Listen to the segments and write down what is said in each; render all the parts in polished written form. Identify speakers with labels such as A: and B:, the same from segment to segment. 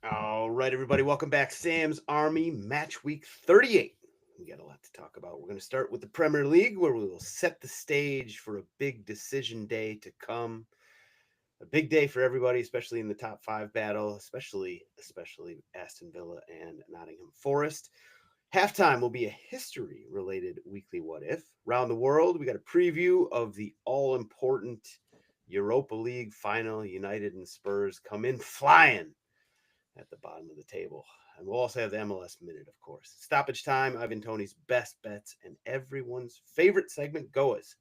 A: All right, everybody, welcome back. Sam's Army Match Week 38. We got a lot to talk about. We're going to start with the Premier League, where we will set the stage for a big decision day to come. A big day for everybody, especially in the top five battle, especially Aston Villa and Nottingham Forest. Halftime will be a history-related weekly what if. Around the world, we got a preview of the all-important Europa League final. United and Spurs come in flying at the bottom of the table. And we'll also have the MLS Minute, of course. Stoppage time, Ivan Toney's best bets, and everyone's favorite segment, GOAWs.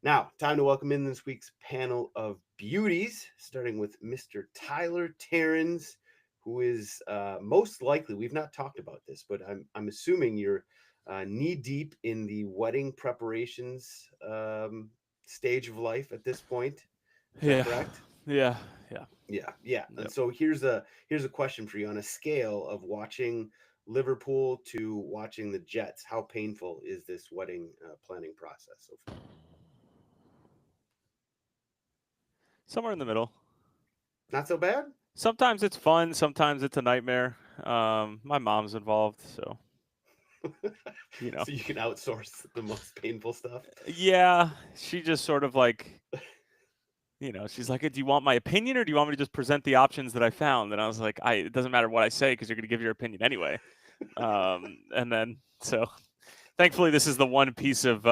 A: Now, time to welcome in this week's panel of beauties, starting with Mr. Tyler Terrens, who is most likely, we've not talked about this, but I'm assuming you're knee deep in the wedding preparations stage of life at this point. Is that correct?
B: Yeah.
A: Yeah. And
B: Yep.
A: so here's a question for you on a scale of watching Liverpool to watching the Jets. How painful is this wedding planning process so far?
B: Somewhere in the middle.
A: Not so bad.
B: Sometimes it's fun, sometimes it's a nightmare. My mom's involved, so you know.
A: So you can outsource the most painful stuff.
B: Yeah, she just sort of like, she's like, "Do you want my opinion or do you want me to just present the options that I found?" And I was like, it doesn't matter what I say because you're going to give your opinion anyway." And then so thankfully this is the one piece of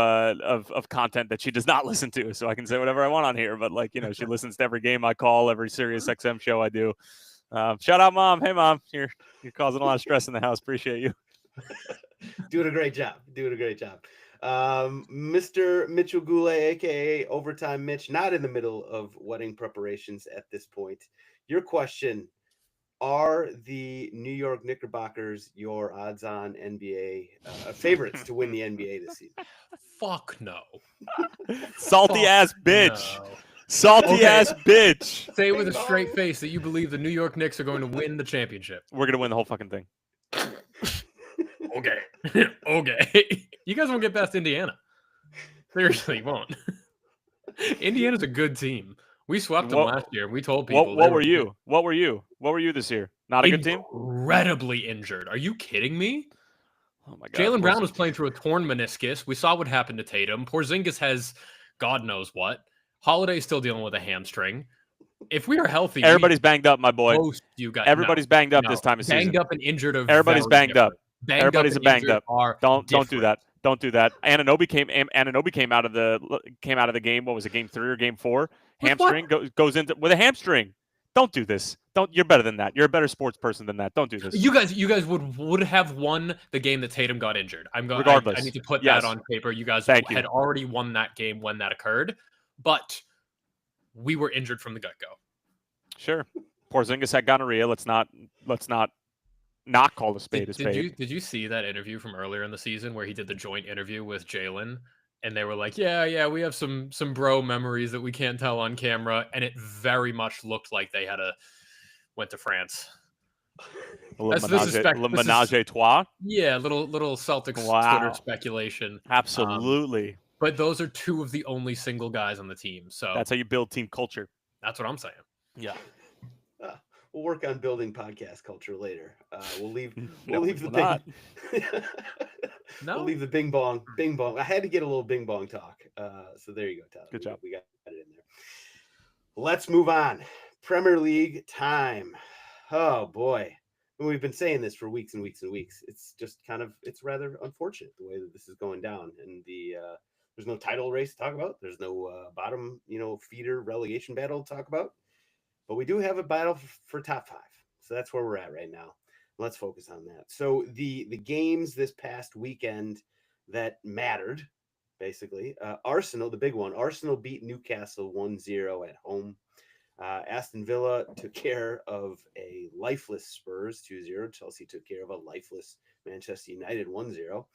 B: content that she does not listen to, so I can say whatever I want on here. But she listens to every game I call, every Sirius XM show I do. Shout out, Mom. Hey, Mom, you're causing a lot of stress in the house. Appreciate you.
A: Doing a great job. Mr. Mitchell Goulet, aka Overtime Mitch, not in the middle of wedding preparations at this point. Your question: are the New York Knickerbockers your odds-on NBA favorites to win the NBA this season?
C: Fuck no.
B: Salty ass bitch.
C: No.
B: Salty
C: Okay.
B: ass bitch.
C: Say with a straight face that you believe the New York Knicks are going to win the championship.
B: We're gonna win the whole fucking thing.
C: Okay. Okay. You guys won't get past Indiana. Seriously, you won't. Indiana's a good team. We swept them last year, and we told people.
B: What were you? What were you? What were you this year? Not a good team?
C: Incredibly injured. Are you kidding me?
B: Oh my god.
C: Jaylen Brown was playing through a torn meniscus. We saw what happened to Tatum. Porzingis has God knows what. Holiday's still dealing with a hamstring. If we are healthy,
B: everybody's banged up, my boy.
C: Most you guys,
B: everybody's banged up this time of season.
C: Banged up and injured are
B: everybody's banged up. Everybody's banged up. Don't do that. Don't do that. Anunoby came out of the game. What was it? Game 3 or game 4? Hamstring goes into with a hamstring. Don't do this. You're better than that. You're a better sports person than that. Don't do this.
C: You guys would have won the game that Tatum got injured.
B: Regardless.
C: I need to put that on paper. You guys had already won that game when that occurred, but we were injured from the get-go.
B: Sure. Porzingis had gonorrhea. Let's not call a spade a spade.
C: Did you see that interview from earlier in the season where he did the joint interview with Jaylen? And they were like, yeah, we have some bro memories that we can't tell on camera. And it very much looked like they went to France.
B: Menage a trois?
C: Yeah, little Celtics Twitter speculation.
B: Absolutely.
C: But those are two of the only single guys on the team. So
B: that's how you build team culture.
C: That's what I'm saying.
B: Yeah.
A: We'll work on building podcast culture later. We'll leave
B: No,
A: the
C: No,
A: we'll leave the bing bong. I had to get a little bing bong talk. So there you go, Tyler.
B: Good job.
A: We got it in there. Let's move on. Premier League time. Oh boy. We've been saying this for weeks and weeks and weeks. It's just it's rather unfortunate the way that this is going down. And there's no title race to talk about. There's no bottom, feeder relegation battle to talk about. But we do have a battle for top 5. So that's where we're at right now. Let's focus on that. So the games this past weekend that mattered, basically, Arsenal, the big one. Arsenal beat Newcastle 1-0 at home. Aston Villa took care of a lifeless Spurs 2-0. Chelsea took care of a lifeless Manchester United 1-0.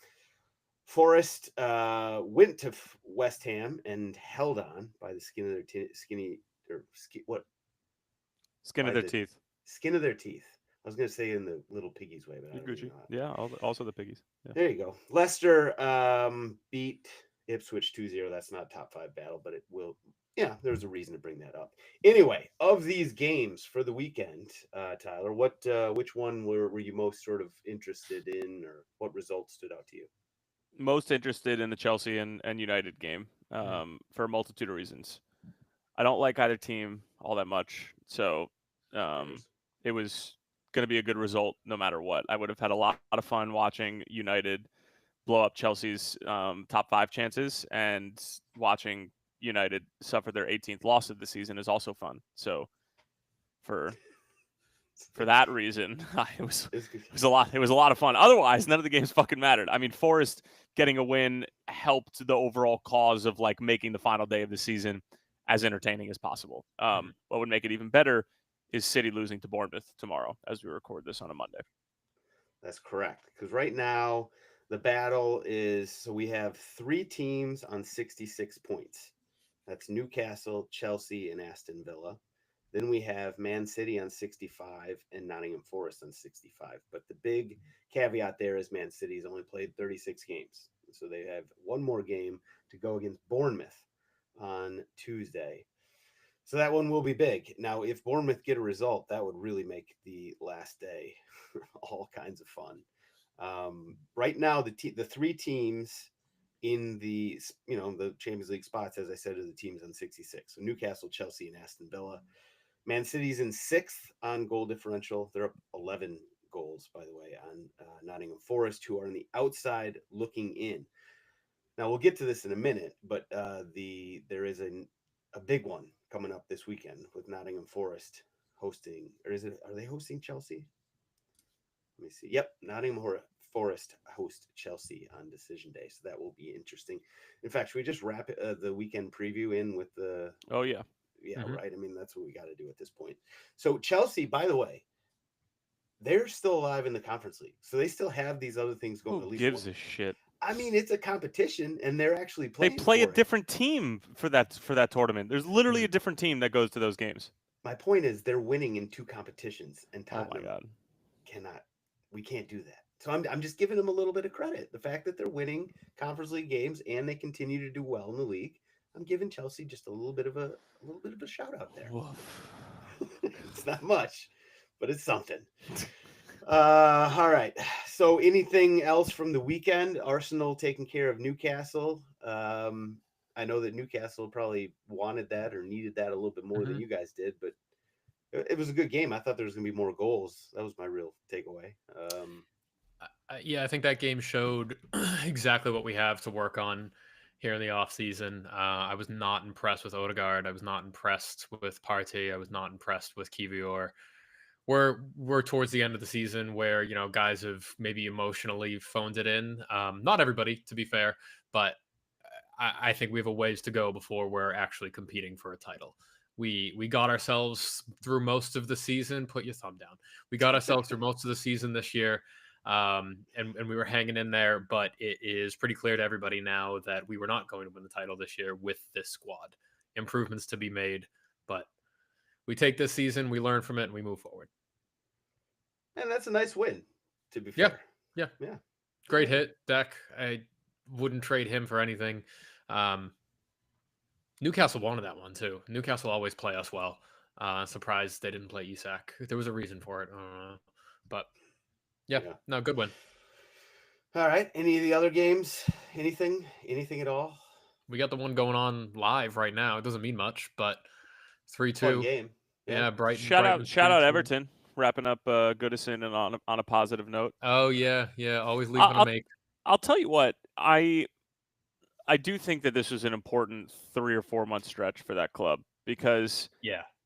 A: Forest went to West Ham and held on by the skin of their
B: Skin of their teeth.
A: Skin of their teeth. I was going to say in the little piggies way, but I don't know.
B: Yeah, also the piggies. Yeah.
A: There you go. Leicester beat Ipswich 2-0. That's not top 5 battle, but Yeah, there's a reason to bring that up. Anyway, of these games for the weekend, Tyler, which one were you most sort of interested in, or what results stood out to you?
B: Most interested in the Chelsea and United game for a multitude of reasons. I don't like either team all that much, so it was going to be a good result no matter what. I would have had a lot of fun watching United blow up Chelsea's top 5 chances, and watching United suffer their 18th loss of the season is also fun. So for that reason, it was a lot. It was a lot of fun. Otherwise, none of the games fucking mattered. I mean, Forest getting a win helped the overall cause of like making the final day of the season as entertaining as possible. What would make it even better is City losing to Bournemouth tomorrow, as we record this on a Monday.
A: That's correct. Because right now the battle is, so we have 3 teams on 66 points. That's Newcastle, Chelsea, and Aston Villa. Then we have Man City on 65 and Nottingham Forest on 65. But the big caveat there is Man City's only played 36 games. So they have one more game to go against Bournemouth on Tuesday. So that one will be big. Now, if Bournemouth get a result, that would really make the last day all kinds of fun. Right now, the 3 teams in the the Champions League spots, as I said, are the teams on 66. So Newcastle, Chelsea, and Aston Villa. Man City's in 6th on goal differential. They're up 11 goals, by the way, on Nottingham Forest, who are on the outside looking in. Now, we'll get to this in a minute, but there is a big one coming up this weekend with Nottingham Forest hosting, or are they hosting Chelsea? Let me see. Yep, Nottingham Forest host Chelsea on decision day, so that will be interesting. In fact, should we just wrap the weekend preview in with the?
B: Oh yeah.
A: Yeah, right. I mean, that's what we got to do at this point. So Chelsea, by the way, they're still alive in the Conference League, so they still have these other things going.
B: Who gives a shit?
A: I mean, it's a competition, and they're actually playing.
B: They play a different team for that tournament. There's literally a different team that goes to those games.
A: My point is, they're winning in 2 competitions, and Tottenham
B: oh my God,
A: cannot. We can't do that. So I'm just giving them a little bit of credit. The fact that they're winning Conference League games and they continue to do well in the league, I'm giving Chelsea just a little bit of a shout out there. It's not much, but it's something. All right. So anything else from the weekend? Arsenal taking care of Newcastle. I know that Newcastle probably wanted that or needed that a little bit more than you guys did, but it was a good game. I thought there was going to be more goals. That was my real takeaway.
C: Yeah, I think that game showed exactly what we have to work on here in the offseason. I was not impressed with Odegaard. I was not impressed with Partey. I was not impressed with Kivior. We're towards the end of the season where, guys have maybe emotionally phoned it in. Not everybody, to be fair, but I think we have a ways to go before we're actually competing for a title. We got ourselves through most of the season. Put your thumb down. We got ourselves through most of the season this year. And we were hanging in there, but it is pretty clear to everybody now that we were not going to win the title this year with this squad. Improvements to be made, but we take this season, we learn from it, and we move forward.
A: And that's a nice win, to be fair.
C: Yeah. Great hit, Deck. I wouldn't trade him for anything. Newcastle wanted that one too. Newcastle always play us well. Surprised they didn't play Isak. There was a reason for it, but yeah, no, good win.
A: All right. Any of the other games? Anything at all?
C: We got the one going on live right now. It doesn't mean much, but 3-2
A: Fun game.
C: Yeah, Brighton.
B: Shout out Everton, wrapping up Goodison and on a positive note.
C: Oh yeah, always leaving a make.
B: I'll tell you what, I do think that this was an important 3 or 4 month stretch for that club, because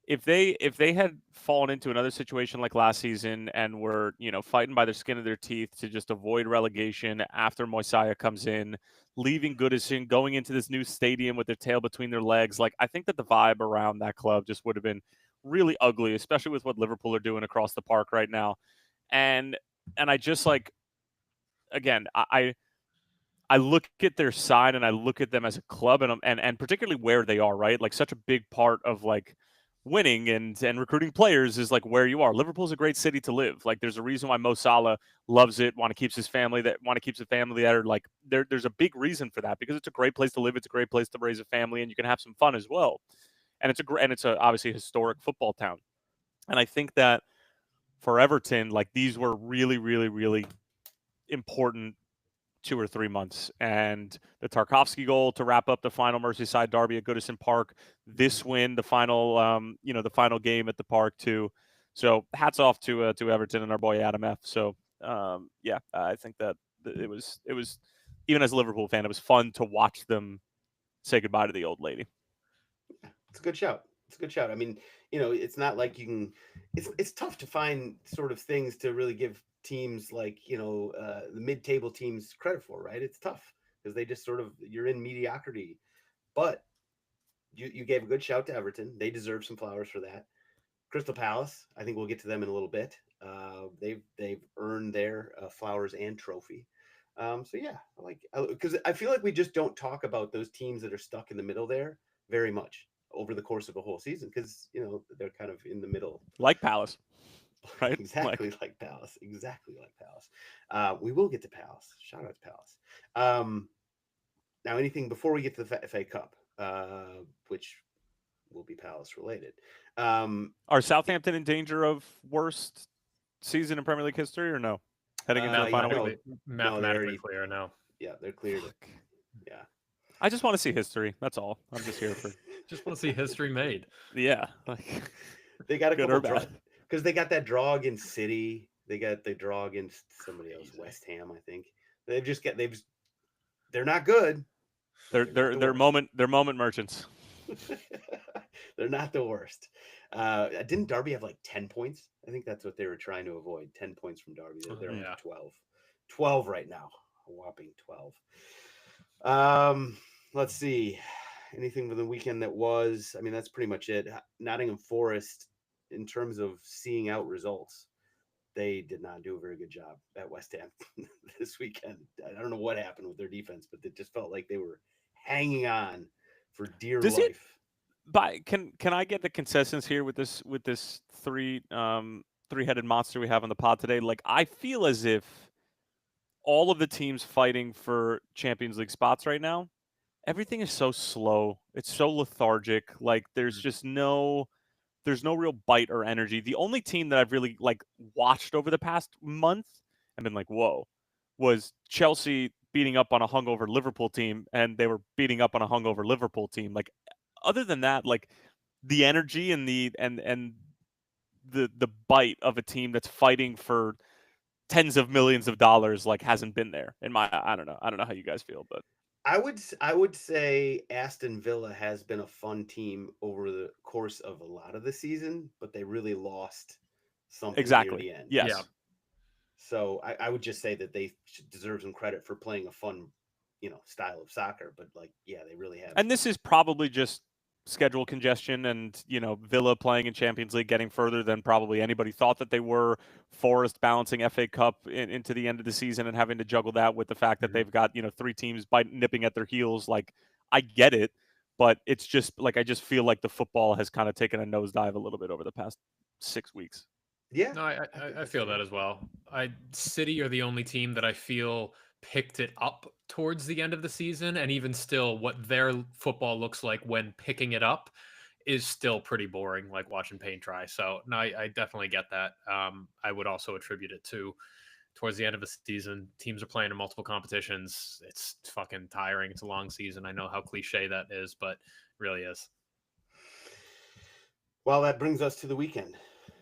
B: if they had fallen into another situation like last season and were, fighting by the skin of their teeth to just avoid relegation after Moisaya comes in, leaving Goodison, going into this new stadium with their tail between their legs, like, I think that the vibe around that club just would have been really ugly, especially with what Liverpool are doing across the park right now. And I just, like, again, I look at their side and I look at them as a club and particularly where they are, right? Like, such a big part of, like, winning and recruiting players is like where you are. Liverpool's a great city to live. Like there's a reason why Mo Salah loves it, want to keep his family there. Like there's a big reason for that because it's a great place to live. It's a great place to raise a family, and you can have some fun as well. And it's a obviously a historic football town. And I think that for Everton, like these were really, really, really important 2 or 3 months. And the Tarkowski goal to wrap up the final Merseyside derby at Goodison Park, this win, the final, the final game at the park too. So hats off to Everton and our boy Adam F. So I think that it was even as a Liverpool fan, it was fun to watch them say goodbye to the old lady.
A: It's a good shout. It's a good shout. I mean, it's not like you can. It's tough to find sort of things to really give teams like the mid-table teams credit for, right? It's tough because they just sort of you're in mediocrity. But you gave a good shout to Everton. They deserve some flowers for that. Crystal Palace, I think we'll get to them in a little bit. They've earned their flowers and trophy. So yeah, because I feel like we just don't talk about those teams that are stuck in the middle there very much over the course of a whole season because they're kind of in the middle,
B: like Palace, right?
A: Exactly like Palace. We will get to Palace. Shout out to Palace. Now, anything before we get to the FA Cup, which will be Palace related.
B: Are Southampton in danger of worst season in Premier League history or no? Heading into the final week?
C: Mathematically clear now.
A: Yeah, they're cleared. Yeah.
B: I just want to see history. That's all. I'm just here for.
C: Just want to see history made.
B: Yeah, like
A: they got a couple because they got that draw against City. They got the draw against somebody else, West Ham, I think. They're not good.
B: They're moment merchants.
A: They're not the worst. Didn't Derby have like 10 points? I think that's what they were trying to avoid. 10 points from Derby. They're on 12. 12 right now. A whopping 12. Let's see. Anything for the weekend that was? I mean, that's pretty much it. Nottingham Forest, in terms of seeing out results, they did not do a very good job at West Ham this weekend. I don't know what happened with their defense, but it just felt like they were hanging on for dear life.
B: Can I get the consensus here with this three-headed monster we have on the pod today? Like, I feel as if all of the teams fighting for Champions League spots right now, everything is so slow. It's so lethargic. Like there's just no real bite or energy. The only team that I've really watched over the past month and been like, whoa, was Chelsea beating up on a hungover Liverpool team, and they were beating up on a hungover Liverpool team. Like other than that, like the energy and the bite of a team that's fighting for tens of millions of dollars hasn't been there. I don't know how you guys feel, but
A: I would say Aston Villa has been a fun team over the course of a lot of the season, but they really lost something near the end.
B: Yes. Yeah.
A: So I would just say that they deserve some credit for playing a fun, style of soccer. But they really have.
B: And this is probably just schedule congestion and, Villa playing in Champions League, getting further than probably anybody thought that they were. Forest balancing FA Cup into the end of the season and having to juggle that with the fact that they've got, 3 teams nipping at their heels. Like, I get it, but it's just I just feel like the football has kind of taken a nosedive a little bit over the past 6 weeks.
A: Yeah.
C: No, I feel that as well. City are the only team that I feel picked it up towards the end of the season, and even still what their football looks like when picking it up is still pretty boring, like watching paint dry. So no, I definitely get that. I would also attribute it to towards the end of the season, teams are playing in multiple competitions. It's fucking tiring. It's a long season. I know how cliche that is, but it really is.
A: Well, that brings us to the weekend.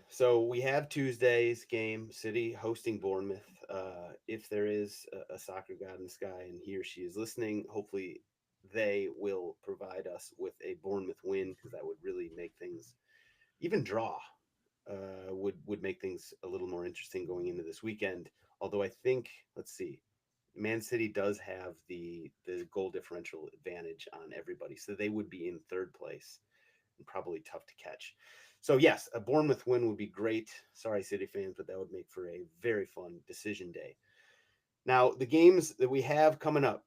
A: So we have Tuesday's game, City hosting Bournemouth. If there is a soccer god in the sky and he or she is listening, hopefully they will provide us with a Bournemouth win, because that would really make things, even draw, would make things a little more interesting going into this weekend. Although I think, let's see, Man City does have the goal differential advantage on everybody, so they would be in third place and probably tough to catch. So yes, a Bournemouth win would be great. Sorry, City fans, but that would make for a very fun decision day. Now, the games that we have coming up.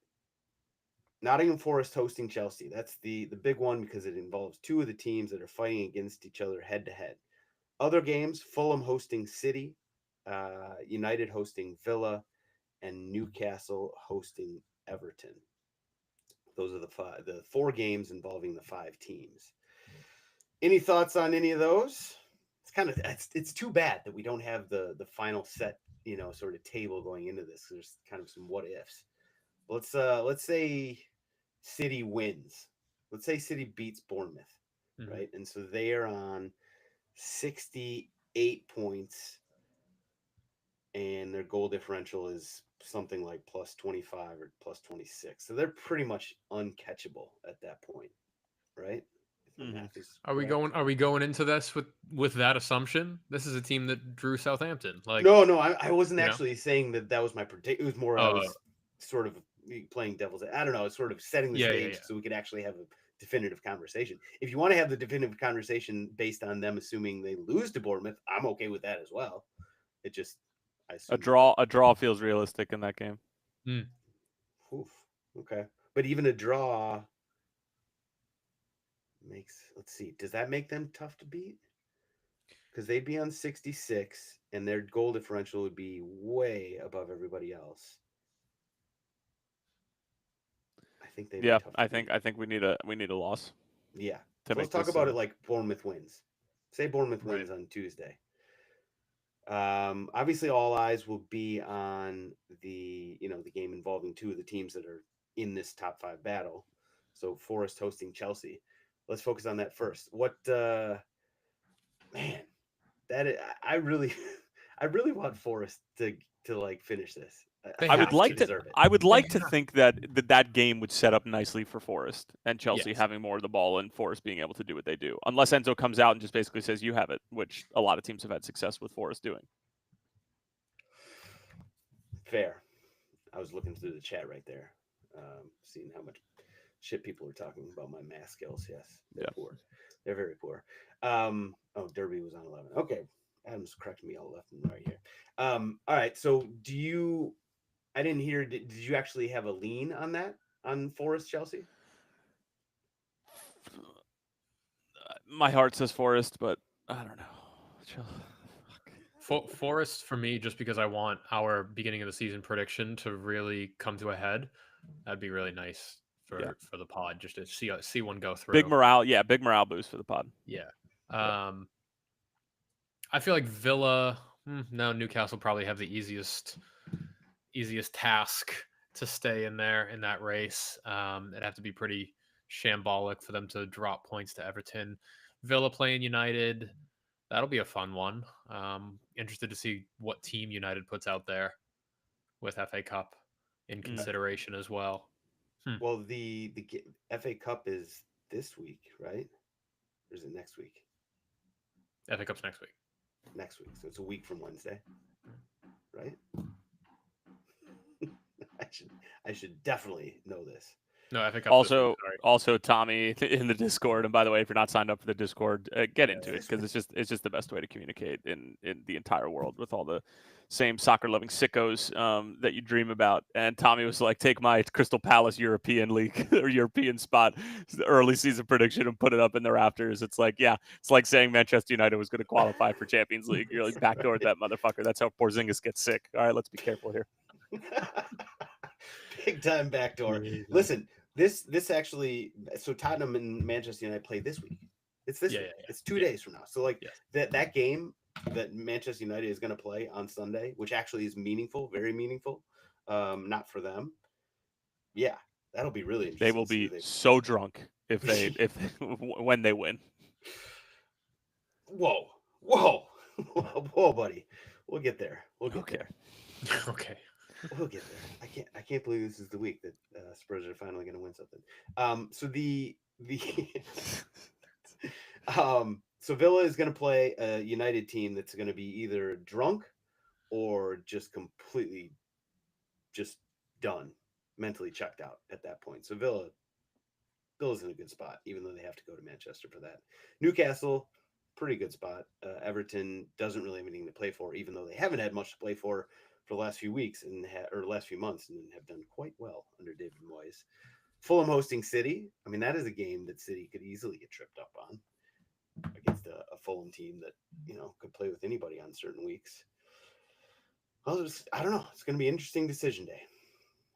A: Nottingham Forest hosting Chelsea. That's the big one because it involves two of the teams that are fighting against each other head to head. Other games: Fulham hosting City, United hosting Villa, and Newcastle hosting Everton. Those are the 4 games involving the 5 teams. Any thoughts on any of those? It's too bad that we don't have the final set, sort of table going into this. There's kind of some what ifs. Let's say City wins. Let's say City beats Bournemouth, right? And so they are on 68 points, and their goal differential is something like plus 25 or plus 26. So they're pretty much uncatchable at that point, right? If my math is
C: Are we
A: correct.
C: Are we going into this with that assumption? This is a team that drew Southampton. Like,
A: No, I wasn't
C: you know?
A: actually saying that was my prediction. It was more I was sort of playing devil's. I don't know. It's sort of setting the stage so we could actually have a definitive conversation. If you want to have the definitive conversation based on them assuming they lose to Bournemouth, I'm okay with that as well. It just
B: A draw feels realistic in that game.
A: Oof, okay, but even a draw makes. Let's see. Does that make them tough to beat? Because they'd be on 66, and their goal differential would be way above everybody else. I think they.
B: Yeah, I think we need a loss.
A: Yeah. So let's talk about it like Bournemouth wins. Say Bournemouth wins on Tuesday. Obviously, all eyes will be on the game involving two of the teams that are in this top 5 battle. So Forest hosting Chelsea. Let's focus on that first. What man, I really I really want Forest to like finish this.
B: I would like to think that game would set up nicely for Forest and Chelsea having more of the ball and Forest being able to do what they do. Unless Enzo comes out and just basically says you have it, which a lot of teams have had success with Forest doing.
A: Fair. I was looking through the chat right there, seeing how much shit people are talking about my math skills. Yes, they're poor. They're very poor. Derby was on 11. Okay, Adam's correcting me all left and right here. All right. So I didn't hear. Did you actually have a lean on that on Forest Chelsea?
B: My heart says Forest, but I don't know.
C: Forest for me, just because I want our beginning of the season prediction to really come to a head. That'd be really nice for the pod, just to see one go through.
B: Big morale boost for the pod.
C: Yeah. I feel like Villa. No, Newcastle probably have the easiest task to stay in there in that race. It'd have to be pretty shambolic for them to drop points to Everton. Villa playing United. That'll be a fun one. Interested to see what team United puts out there with FA Cup in consideration as well.
A: Well, the FA Cup is this week, right? Or is it next week?
C: FA Cup's next week.
A: Next week, so it's a week from Wednesday, right? I should definitely know this.
C: No, FA Cup.
B: Also, Tommy in the Discord, and by the way, if you're not signed up for the Discord, get into it because it's just the best way to communicate in the entire world with all the same soccer-loving sickos that you dream about. And Tommy was like, "Take my Crystal Palace European League or European spot, early season prediction, and put it up in the rafters." It's like, it's like saying Manchester United was going to qualify for Champions League. You're like backdoored that motherfucker. That's how Porzingis gets sick. All right, let's be careful here.
A: Big time backdoor. Listen, this actually. So Tottenham and Manchester United play this week. It's this week. It's 2 days from now. So that game that Manchester United is going to play on Sunday, which actually is meaningful, very meaningful. Not for them. Yeah, that'll be really interesting.
B: They will be so drunk when they win.
A: Whoa, buddy. We'll get there.
C: Okay.
A: We'll get there. I can't believe this is the week that Spurs are finally going to win something. So Villa is going to play a United team that's going to be either drunk or just completely just done, mentally checked out at that point. So Villa's in a good spot, even though they have to go to Manchester for that. Newcastle, pretty good spot. Everton doesn't really have anything to play for, even though they haven't had much to play for the last few weeks or last few months and have done quite well under David Moyes. Fulham hosting City. I mean, that is a game that City could easily get tripped up on against a Fulham team that, could play with anybody on certain weeks. Well, I don't know. It's going to be an interesting decision day.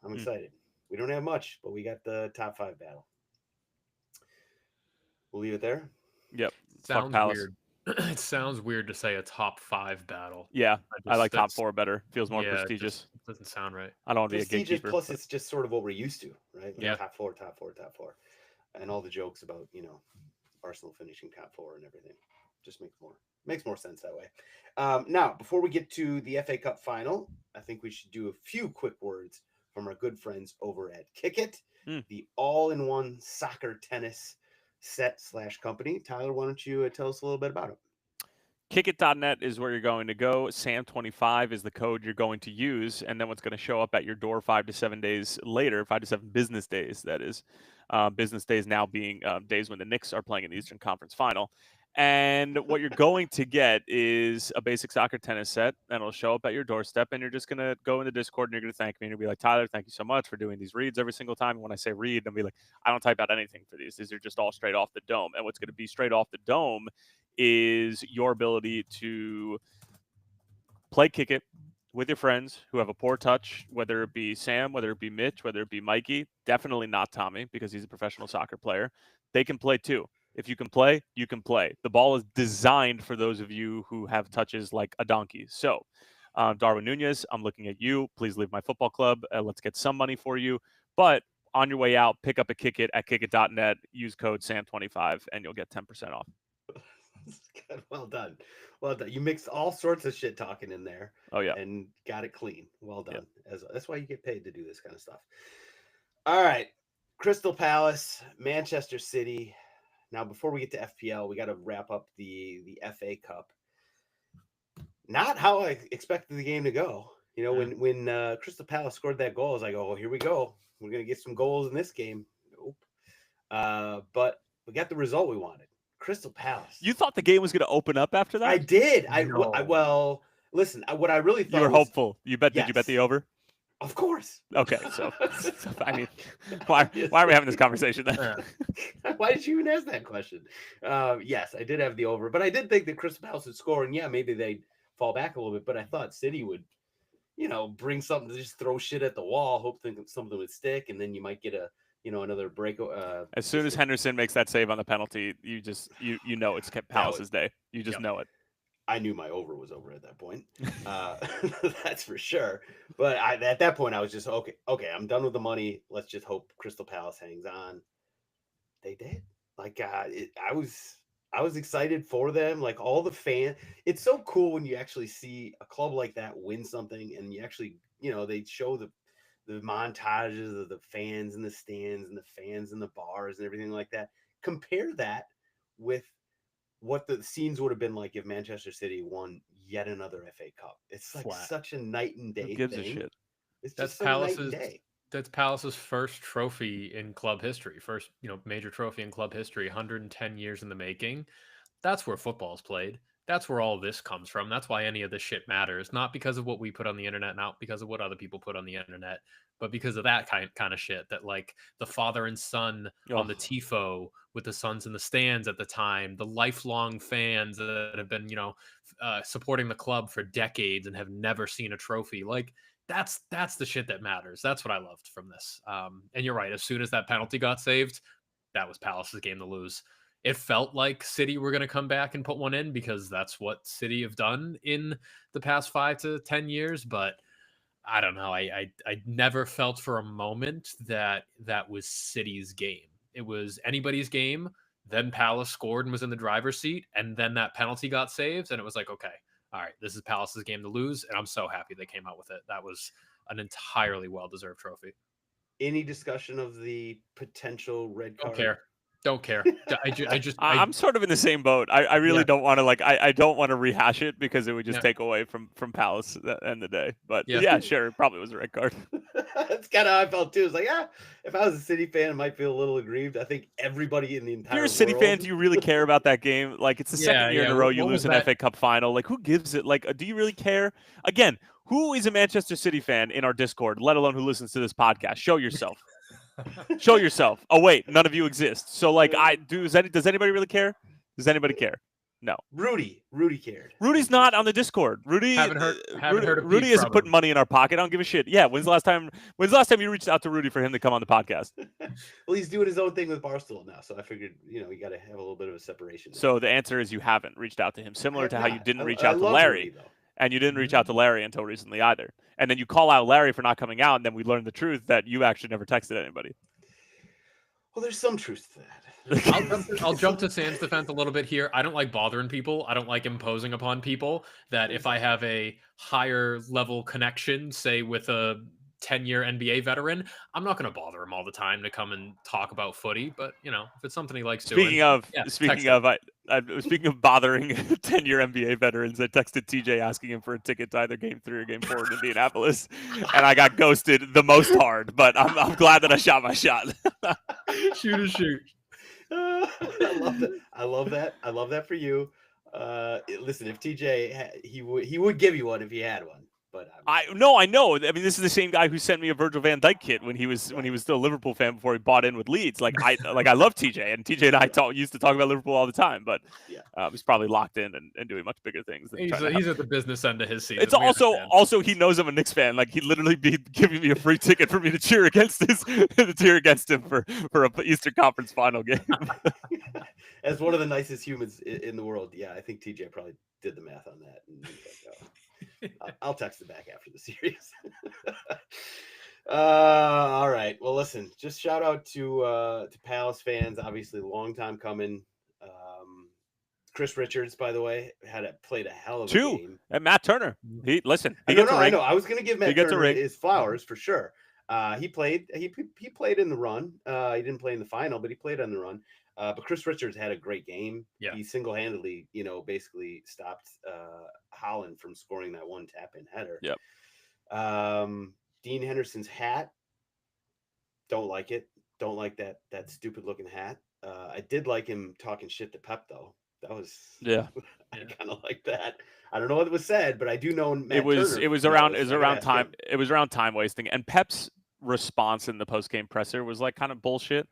A: I'm excited. We don't have much, but we got the top 5 battle. We'll leave it there.
B: Yep.
C: Sounds weird. It sounds weird to say a top 5 battle.
B: Yeah, I like top 4 better. Feels more prestigious.
C: It doesn't sound right.
B: I don't want to be a gatekeeper.
A: Plus, it's just sort of what we're used to, right? Like
C: yeah.
A: Top 4, top 4, top 4. And all the jokes about, Arsenal finishing top 4 and everything. Just makes more sense that way. Now, before we get to the FA Cup final, I think we should do a few quick words from our good friends over at Kick-It, the all-in-one soccer tennis set/company. Tyler, why don't you tell us a little bit about it?
B: Kickit.net is where you're going to go. SAM25 is the code you're going to use, and then what's going to show up at your door 5 to 7 days later, 5 to 7 business days, that is. Business days now being days when the Knicks are playing in the Eastern Conference Final. And what you're going to get is a basic soccer tennis set, and it'll show up at your doorstep, and you're just going to go in the Discord, and you're going to thank me, and you'll be like, Tyler, thank you so much for doing these reads every single time. And when I say read, I'll be like, I don't type out anything for these. These are just all straight off the dome. And what's going to be straight off the dome is your ability to play Kick-It with your friends who have a poor touch, whether it be Sam, whether it be Mitch, whether it be Mikey, definitely not Tommy because he's a professional soccer player. They can play too. If you can play, you can play. The ball is designed for those of you who have touches like a donkey. So, Darwin Nunez, I'm looking at you. Please leave my football club. Let's get some money for you. But on your way out, pick up a Kick-It at kickit.net. Use code SAM25, and you'll get 10% off.
A: Good. Well done. Well done. You mixed all sorts of shit talking in there.
B: Oh, yeah.
A: And got it clean. Well done.
B: Yep.
A: That's why you get paid to do this kind of stuff. All right. Crystal Palace, Manchester City. Now, before we get to FPL, we got to wrap up the FA Cup. Not how I expected the game to go. When Crystal Palace scored that goal, I was like, oh, here we go. We're going to get some goals in this game. Nope. But we got the result we wanted. Crystal Palace.
B: You thought the game was going to open up after that?
A: I did.
C: No.
A: Well, listen, what I really thought
B: you were hopeful. You bet.
A: Yes.
B: Did you bet the over?
A: Of course.
B: Okay, so I mean, why are we having this conversation then?
A: Why did you even ask that question? Yes, I did have the over, but I did think that Crystal Palace would score, and yeah, maybe they'd fall back a little bit. But I thought City would, bring something to just throw shit at the wall, hope something would stick, and then you might get another break.
B: As soon as Henderson makes that save on the penalty, you know it's Palace's day. You just know it.
A: I knew my over was over at that point. That's for sure. But at that point, I was just, okay, I'm done with the money. Let's just hope Crystal Palace hangs on. They did. Like, I was excited for them. Like, all the fans. It's so cool when you actually see a club like that win something, and you actually, they show the montages of the fans in the stands and the fans in the bars and everything like that. Compare that with what the scenes would have been like if Manchester City won yet another FA Cup. It's like such a night and day.
B: Who gives
A: thing.
B: A shit?
A: It's just night and day.
C: That's Palace's first trophy in club history. First, major trophy in club history. 110 years in the making. That's where football's played. That's where all this comes from. That's why any of this shit matters. Not because of what we put on the internet, not because of what other people put on the internet, but because of that kind of shit. That like the father and son on the tifo with the sons in the stands at the time, the lifelong fans that have been, supporting the club for decades and have never seen a trophy. Like that's the shit that matters. That's what I loved from this. And you're right. As soon as that penalty got saved, that was Palace's game to lose. It felt like City were going to come back and put one in because that's what City have done in the past 5 to 10 years. But I don't know. I never felt for a moment that was City's game. It was anybody's game. Then Palace scored and was in the driver's seat. And then that penalty got saved. And it was like, okay, all right, this is Palace's game to lose. And I'm so happy they came out with it. That was an entirely well-deserved trophy.
A: Any discussion of the potential red card?
C: Don't care.
B: I'm sort of in the same boat. I really don't want to I don't want to rehash it because it would just take away from Palace at the end of the day. But yeah, sure, it probably was a red card.
A: That's kind of how I felt too. It's like, if I was a City fan, I might feel a little aggrieved. I think everybody in the entire
B: If you're a City fan, do you really care about that game? Like, it's the second year in a row you lose an FA Cup final. Like, who gives it? Like, do you really care? Again, who is a Manchester City fan in our Discord, let alone who listens to this podcast? Show yourself. Show yourself. Oh wait, none of you exist. So like, does anybody really care? Does anybody care? No.
A: Rudy cared.
B: Rudy's not on the Discord.
C: Haven't heard of
B: Rudy
C: Pete
B: isn't
C: from
B: putting
C: him.
B: money in our pocket. I don't give a shit. Yeah, when's the last time you reached out to Rudy for him to come on the podcast?
A: Well, he's doing his own thing with Barstool now, so I figured, you got to have a little bit of a separation there.
B: So the answer is you haven't reached out to him, similar to how you didn't reach out to
A: love
B: Larry,
A: Rudy,
B: and you didn't reach out to Larry until recently either. And then you call out Larry for not coming out, and then we learned the truth that you actually never texted anybody.
A: Well, there's some truth to that.
C: I'll jump to Sam's defense a little bit here. I don't like bothering people. I don't like imposing upon people that if I have a higher level connection, say with a 10-year NBA veteran, I'm not going to bother him all the time to come and talk about footy. But if it's something he likes doing. Speaking
B: of bothering 10-year NBA veterans, I texted TJ asking him for a ticket to either Game 3 or Game 4 in Indianapolis, and I got ghosted the most hard. But I'm glad that I shot my shot.
C: Shoot.
A: I love that. I love that for you. Listen, if TJ, he would give you one if he had one. But
B: I know. I mean, this is the same guy who sent me a Virgil van Dijk kit when he was still a Liverpool fan before he bought in with Leeds. I love TJ, and TJ and I used to talk about Liverpool all the time. But he's probably locked in and doing much bigger things.
C: He's at the business end of his season.
B: It's also he knows I'm a Knicks fan. Like, he'd literally be giving me a free ticket for me to cheer against him for an Eastern Conference final game.
A: As one of the nicest humans in the world, I think TJ probably did the math on that. And I'll text it back after the series. All right. Well, listen, just shout out to Palace fans. Obviously, long time coming. Chris Richards, by the way, played a hell of a game.
B: And Matt Turner. I know. I
A: was going to give Matt Turner his flowers for sure. He played in the run. He didn't play in the final, but he played on the run. But Chris Richards had a great game.
C: Yeah.
A: He single-handedly, basically stopped Holland from scoring that one tap-in header.
B: Yep.
A: Dean Henderson's hat, don't like it. Don't like that stupid-looking hat. I did like him talking shit to Pep, though. That was I kind of like that. I don't know what was said, but I do know
B: it was around time wasting, and Pep's response in the post-game presser was like kind of bullshit.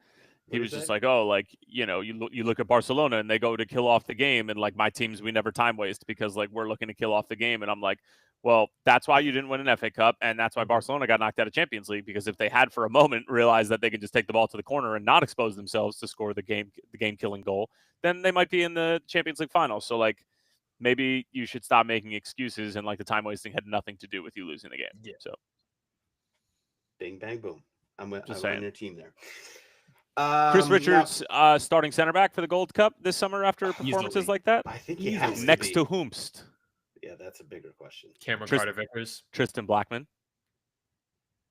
B: He was just like, you look at Barcelona and they go to kill off the game, and like, my teams, we never time waste because like we're looking to kill off the game. And I'm like, well, that's why you didn't win an FA Cup, and that's why Barcelona got knocked out of Champions League, because if they had for a moment realized that they could just take the ball to the corner and not expose themselves to score the game killing goal, then they might be in the Champions League final. So like, maybe you should stop making excuses, and like, the time wasting had nothing to do with you losing the game.
A: Yeah.
B: So
A: bing bang boom. I'm on your team there.
B: Chris Richards, starting center back for the Gold Cup this summer after performances like that?
A: I think he has
B: next to whomst?
A: Yeah, that's a bigger question.
C: Cameron Carter-Vickers.
B: Tristan Blackman.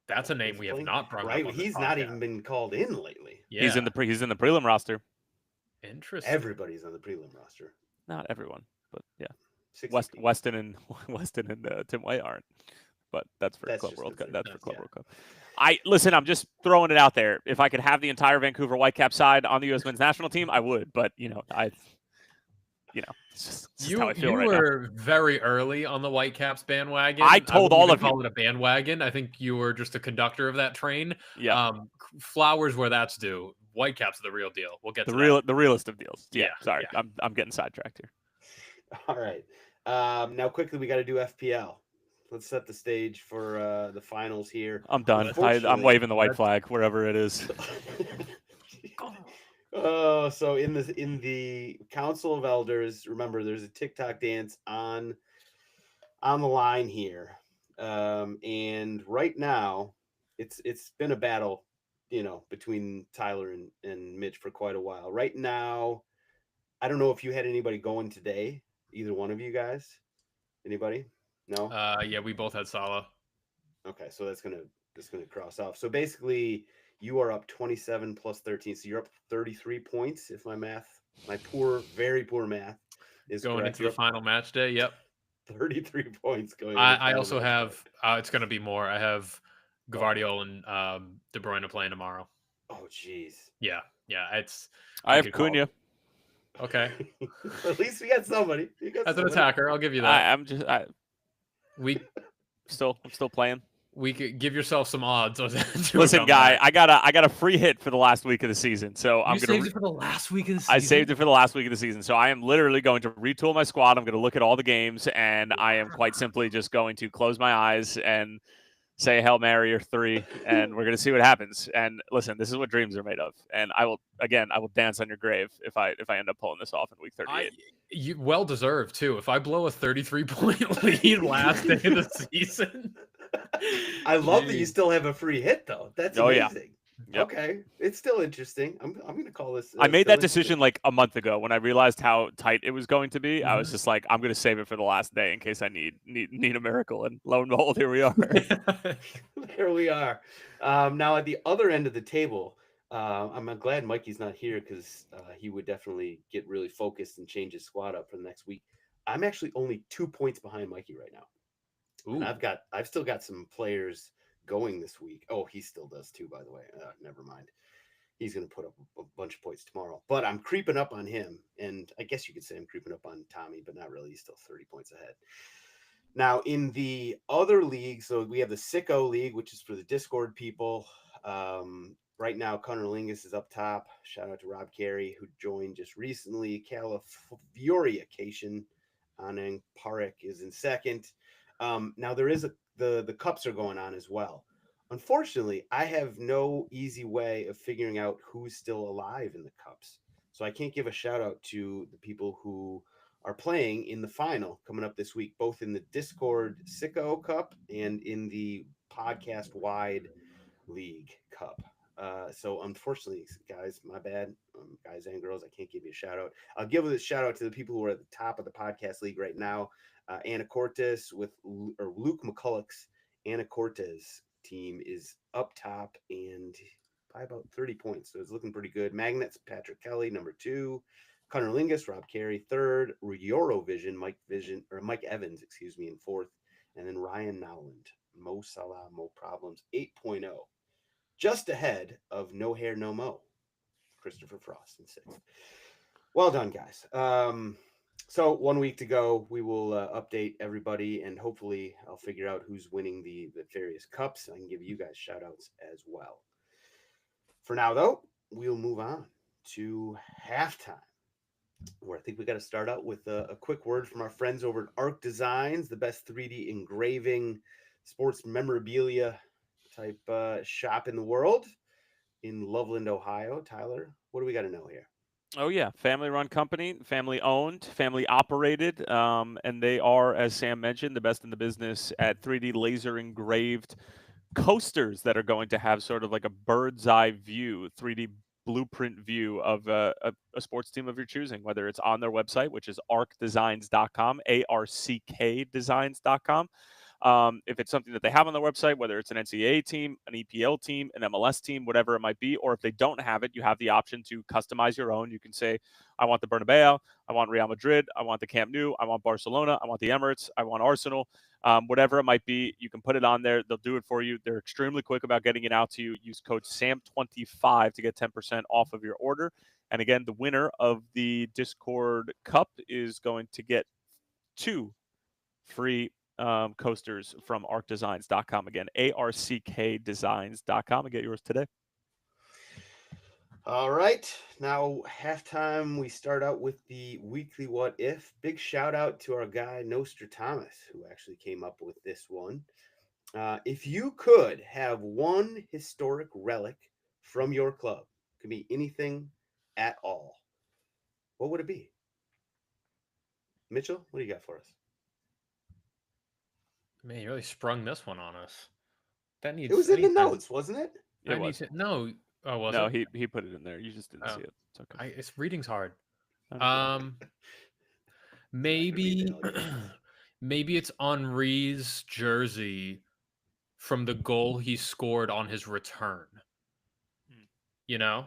C: That's a name we have not brought up.
A: He's not even been called in lately.
B: Yeah. He's in the prelim roster.
C: Interesting.
A: Everybody's on the prelim roster.
B: Not everyone, but yeah. Weston and Tim Way aren't. But that's for Club World Cup. That's for Club World Cup. I'm just throwing it out there. If I could have the entire Vancouver Whitecaps side on the U.S. men's national team, I would. But it's just how I feel right now.
C: You were very early on the Whitecaps bandwagon.
B: I told all of you.
C: Call it a bandwagon. I think you were just a conductor of that train.
B: Yeah.
C: Flowers where that's due. Whitecaps are the real deal. We'll get to
B: the realest of deals. Yeah. Sorry,
C: yeah.
B: I'm getting sidetracked here.
A: All right. Now quickly, we got to do FPL. Let's set the stage for the finals here.
B: I'm done. I'm waving the white flag wherever it is.
A: So in the Council of Elders, remember, there's a TikTok dance on the line here, and right now it's been a battle, between Tyler and Mitch for quite a while. Right now, I don't know if you had anybody going today, either one of you guys. Anybody? No.
C: Yeah, we both had Salah.
A: Okay, so that's gonna cross off. So basically, you are up 27 plus 13, so you're up 33 points. If my very poor math is
C: going
A: correct.
C: into the final match day. Yep,
A: 33 points going.
C: I also have. It's going to be more. I have Gvardiol and De Bruyne playing tomorrow.
A: Oh, jeez.
C: Yeah.
B: I have Cunha.
C: Okay.
A: At least we got somebody.
C: As an attacker, I'll give you that.
B: I'm still playing.
C: we could give yourself some odds.
B: Listen, guy, I got a free hit for the last week of the season, so I'm gonna.
C: Saved it for the last week of the season.
B: I saved it for the last week of the season, so I am literally going to retool my squad. I'm going to look at all the games, and I am quite simply just going to close my eyes and say Hail Mary or 3, and we're going to see what happens. And listen, this is what dreams are made of. And I will dance on your grave if I end up pulling this off in week 38.
C: You well deserved too. If I blow a 33-point lead last day of the season.
A: I love that you still have a free hit though. That's amazing.
B: Yep.
A: Okay, it's still interesting. I'm going to call this.
B: I made that decision like a month ago when I realized how tight it was going to be. I was just like, I'm going to save it for the last day in case I need a miracle. And lo and behold, here we are.
A: There we are. Now at the other end of the table, I'm glad Mikey's not here because he would definitely get really focused and change his squad up for the next week. I'm actually only 2 points behind Mikey right now. Ooh. And I've still got some players going this week. Oh, he still does too, by the way. Never mind. He's going to put up a bunch of points tomorrow. But I'm creeping up on him. And I guess you could say I'm creeping up on Tommy, but not really. He's still 30 points ahead. Now, in the other league, so we have the Sicko League, which is for the Discord people. Right now, Cunnerlingus is up top. Shout out to Rob Carey, who joined just recently. Californication. Anang Parekh is in second. Now, there is the cups are going on as well. Unfortunately, I have no easy way of figuring out who's still alive in the cups. So I can't give a shout out to the people who are playing in the final coming up this week, both in the Discord Sicko Cup and in the podcast wide league cup. So unfortunately, guys, my bad, guys and girls, I can't give you a shout out. I'll give a shout out to the people who are at the top of the podcast league right now. Anna Cortez or Luke McCulloch's Anna Cortez team is up top and by about 30 points. So it's looking pretty good. Magnets, Patrick Kelly, number 2. Cunnerlingus, Rob Carey, 3rd. Eurovision, Mike Evans, in 4th. And then Ryan Nowland, Mo Salah, Mo Problems, 8.0. Just ahead of No Hair, No Mo, Christopher Frost in 6th. Well done, guys. So 1 week to go. We will update everybody, and hopefully I'll figure out who's winning the various cups. I can give you guys shout outs as well. For now, though, we'll move on to halftime, where I think we got to start out with a quick word from our friends over at Arc Designs, the best 3D engraving, sports memorabilia type shop in the world in Loveland, Ohio. Tyler, what do we got to know here?
B: Oh, yeah. Family-run company, family-owned, family-operated, and they are, as Sam mentioned, the best in the business at 3D laser-engraved coasters that are going to have sort of like a bird's-eye view, 3D blueprint view of a sports team of your choosing, whether it's on their website, which is arcdesigns.com, ARCKdesigns.com. If it's something that they have on their website, whether it's an NCAA team, an EPL team, an MLS team, whatever it might be, or if they don't have it, you have the option to customize your own. You can say, I want the Bernabeu, I want Real Madrid, I want the Camp Nou, I want Barcelona, I want the Emirates, I want Arsenal, whatever it might be. You can put it on there. They'll do it for you. They're extremely quick about getting it out to you. Use code SAM25 to get 10% off of your order. And again, the winner of the Discord Cup is going to get 2 free coasters from arcdesigns.com. Again, ARCKdesigns.com, and get yours today.
A: All right. Now, halftime, we start out with the weekly what if. Big shout out to our guy, Nostradamus, who actually came up with this one. If you could have one historic relic from your club, it could be anything at all, what would it be? Mitchell, what do you got for us?
C: Man, you really sprung this one on us. That needs.
A: It was in the notes, wasn't it?
B: It was.
C: No. Oh, was
B: no,
C: it?
B: he put it in there. You just didn't see it. It's okay.
C: It's reading's hard. Maybe it's Henri's jersey from the goal he scored on his return. You know,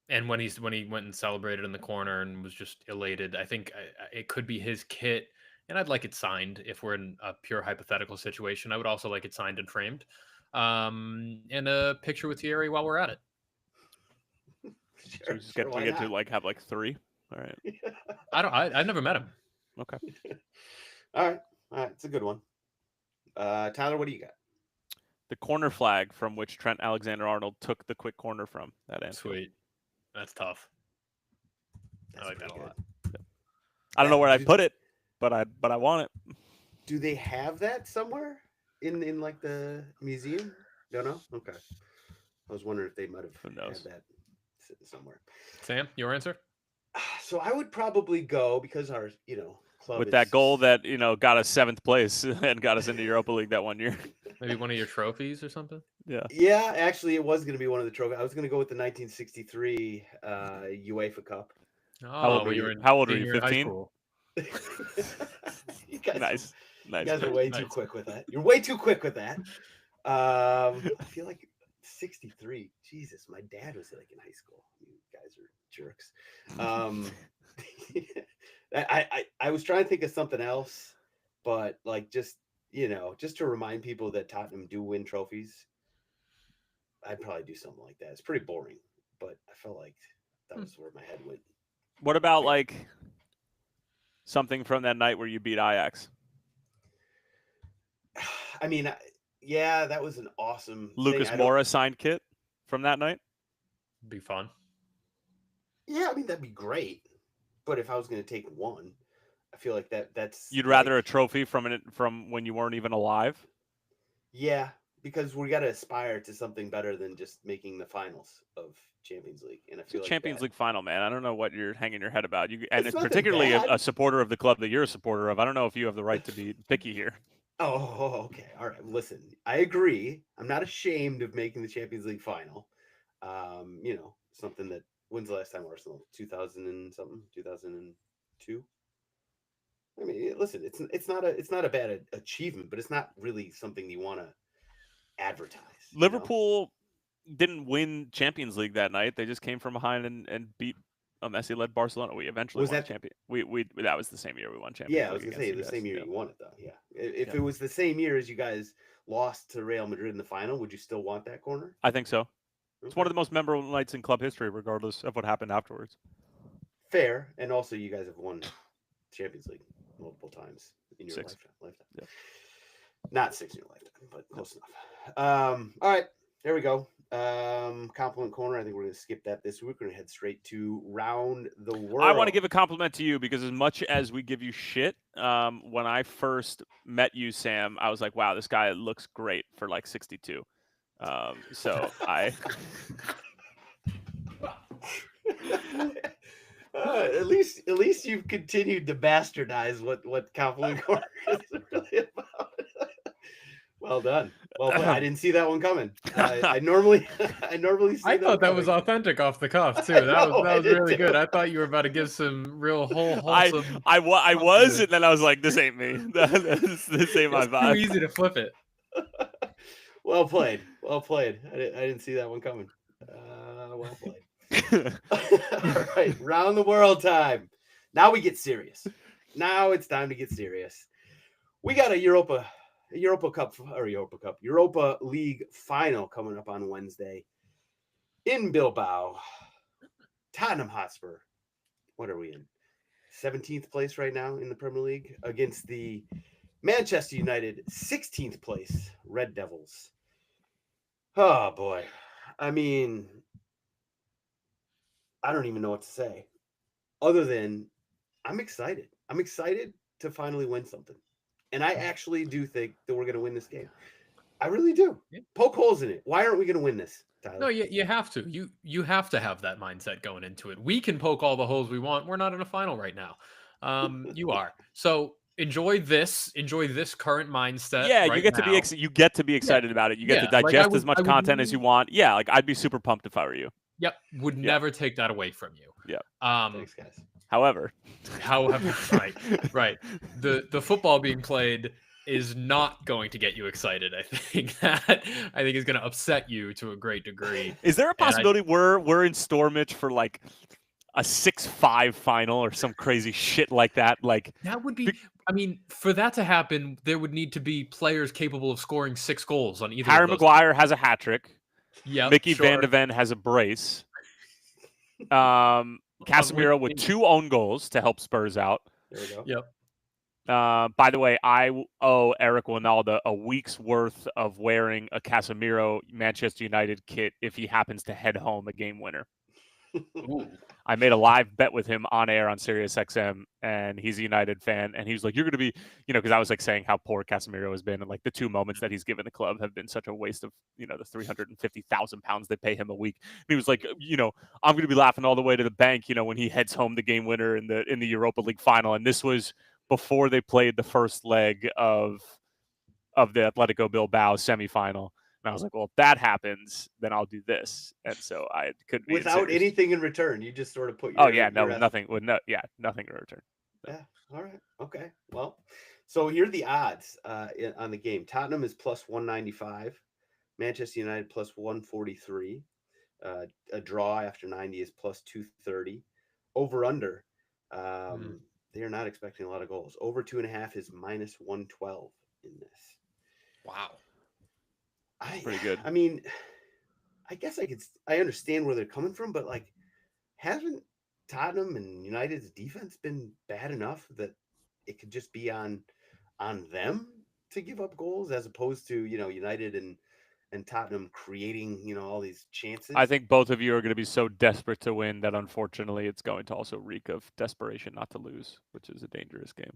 C: and when he went and celebrated in the corner and was just elated. I think it could be his kit, and I'd like it signed if we're in a pure hypothetical situation. I would also like it signed and framed, and a picture with Thierry while we're at it.
B: So we just get to like have like 3. All right.
C: I've never met him.
B: Okay.
A: All right. It's a good one. Tyler, what do you got?
B: The corner flag from which Trent Alexander-Arnold took the quick corner from that Anfield.
C: Sweet. That's tough.
A: That's
C: I like that a
A: pretty
C: lot.
A: good.
B: I don't know where I'd put it, but I want it.
A: Do they have that somewhere in like the museum? Don't know. Okay. I was wondering if they might have had that somewhere.
C: Sam, your answer?
A: So I would probably go because our club
B: With
A: is
B: that goal that got us 7th place and got us into Europa League that one year.
C: Maybe one of your trophies or something.
B: Yeah.
A: Yeah, actually, it was going to be one of the trophies. I was going to go with the 1963 UEFA Cup.
C: Oh,
B: How old were you?
C: in
B: How old were you?
C: senior high
B: 15?
C: school.
A: You guys,
B: Nice.
A: You guys are way too quick with that. You're way too quick with that. I feel like 63. Jesus, my dad was like in high school. You guys are jerks. I was trying to think of something else, but like just to remind people that Tottenham do win trophies, I'd probably do something like that. It's pretty boring, but I felt like that was where my head went.
B: What about like something from that night where you beat Ajax?
A: I mean, yeah, that was an awesome
B: Lucas Moura signed kit from that night.
C: Be fun.
A: Yeah, I mean that'd be great. But if I was going to take one, I feel like that's
B: you'd rather a trophy from when you weren't even alive.
A: Yeah, because we got to aspire to something better than just making the finals of Champions League. And I feel like
B: Champions League final, man. I don't know what you're hanging your head about. And it's
A: particularly
B: a supporter of the club that you're a supporter of. I don't know if you have the right to be picky here.
A: Oh, okay. All right. Listen, I agree. I'm not ashamed of making the Champions League final. Something that when's the last time Arsenal? 2000 and something? 2002? I mean, listen, it's not a bad achievement, but it's not really something you want to advertise.
B: Liverpool didn't win Champions League that night. They just came from behind and beat a Messi-led Barcelona. We eventually won champion. We that was the same year we won Champions League.
A: Yeah, I was gonna say the same year you won it though. Yeah, if it was the same year as you guys lost to Real Madrid in the final, would you still want that corner?
B: I think so. It's one of the most memorable nights in club history, regardless of what happened afterwards.
A: Fair, and also you guys have won Champions League multiple times in your lifetime. Yeah. Not 6 in your lifetime, but close enough. All right, there we go. Compliment corner. I think we're going to skip that this week. We're going to head straight to round the world.
B: I want to give a compliment to you because as much as we give you shit, when I first met you, Sam, I was like, wow, this guy looks great for like 62. So I.
A: At least you've continued to bastardize what compliment corner is really about. Well done. Well played. I didn't see that one coming. I normally see
C: I thought that was authentic off the cuff too. That was really good. I thought you were about to give some real wholesome.
B: I was, and then I was like, this ain't me. This ain't my vibe.
C: Too easy to flip it.
A: Well played. Well played. I didn't see that one coming. Well played. All right, round the world time. Now we get serious. Now it's time to get serious. We got a Europa League final coming up on Wednesday in Bilbao. Tottenham Hotspur. What are we in? 17th place right now in the Premier League against the Manchester United 16th place Red Devils. Oh boy. I mean, I don't even know what to say other than I'm excited. I'm excited to finally win something. And I actually do think that we're going to win this game. I really do. Yeah. Poke holes in it. Why aren't we going to win this, Tyler?
C: No, you have to. You have to have that mindset going into it. We can poke all the holes we want. We're not in a final right now. You are. So enjoy this current mindset.
B: Yeah,
C: right
B: you get
C: now.
B: you get to be excited about it. You get to digest as much content as you want. Yeah, like I'd be super pumped if I were you.
C: Yep, would never take that away from you.
B: Yeah.
A: Thanks, guys.
B: However,
C: right. The football being played is not going to get you excited. I think is going to upset you to a great degree.
B: Is there a possibility we're in store, Mitch, for like a 6-5 final or some crazy shit like that? Like
C: that would be. I mean, for that to happen, there would need to be players capable of scoring 6 goals on either.
B: Harry Maguire has a hat trick.
C: Yeah.
B: Mickey Van de Ven has a brace. Casemiro with 2 own goals to help Spurs out.
A: There we go.
C: Yep.
B: By the way, I owe Eric Winalda a week's worth of wearing a Casemiro Manchester United kit if he happens to head home a game winner.
C: Ooh.
B: I made a live bet with him on air on Sirius XM, and he's a United fan, and he was like, "You're going to be, because I was like saying how poor Casemiro has been, and like the 2 moments that he's given the club have been such a waste of, the 350,000 pounds they pay him a week." And he was like, "I'm going to be laughing all the way to the bank, when he heads home the game winner in the Europa League final." And this was before they played the first leg of the Atletico Bilbao semifinal. And I was like, well, if that happens, then I'll do this. And so I couldn't be
A: without anything in return. You just sort of put
B: nothing in return.
A: No. Yeah. All right. Okay. Well, so here are the odds on the game. Tottenham is plus 195. Manchester United plus 143. A draw after 90 is plus 230. Over under. They are not expecting a lot of goals. Over 2.5 is minus 112 in this.
C: Wow.
B: Pretty good.
A: I mean, I guess I understand where they're coming from, but like, haven't Tottenham and United's defense been bad enough that it could just be on them to give up goals as opposed to, United and Tottenham creating, all these chances?
B: I think both of you are going to be so desperate to win that unfortunately it's going to also reek of desperation not to lose, which is a dangerous game.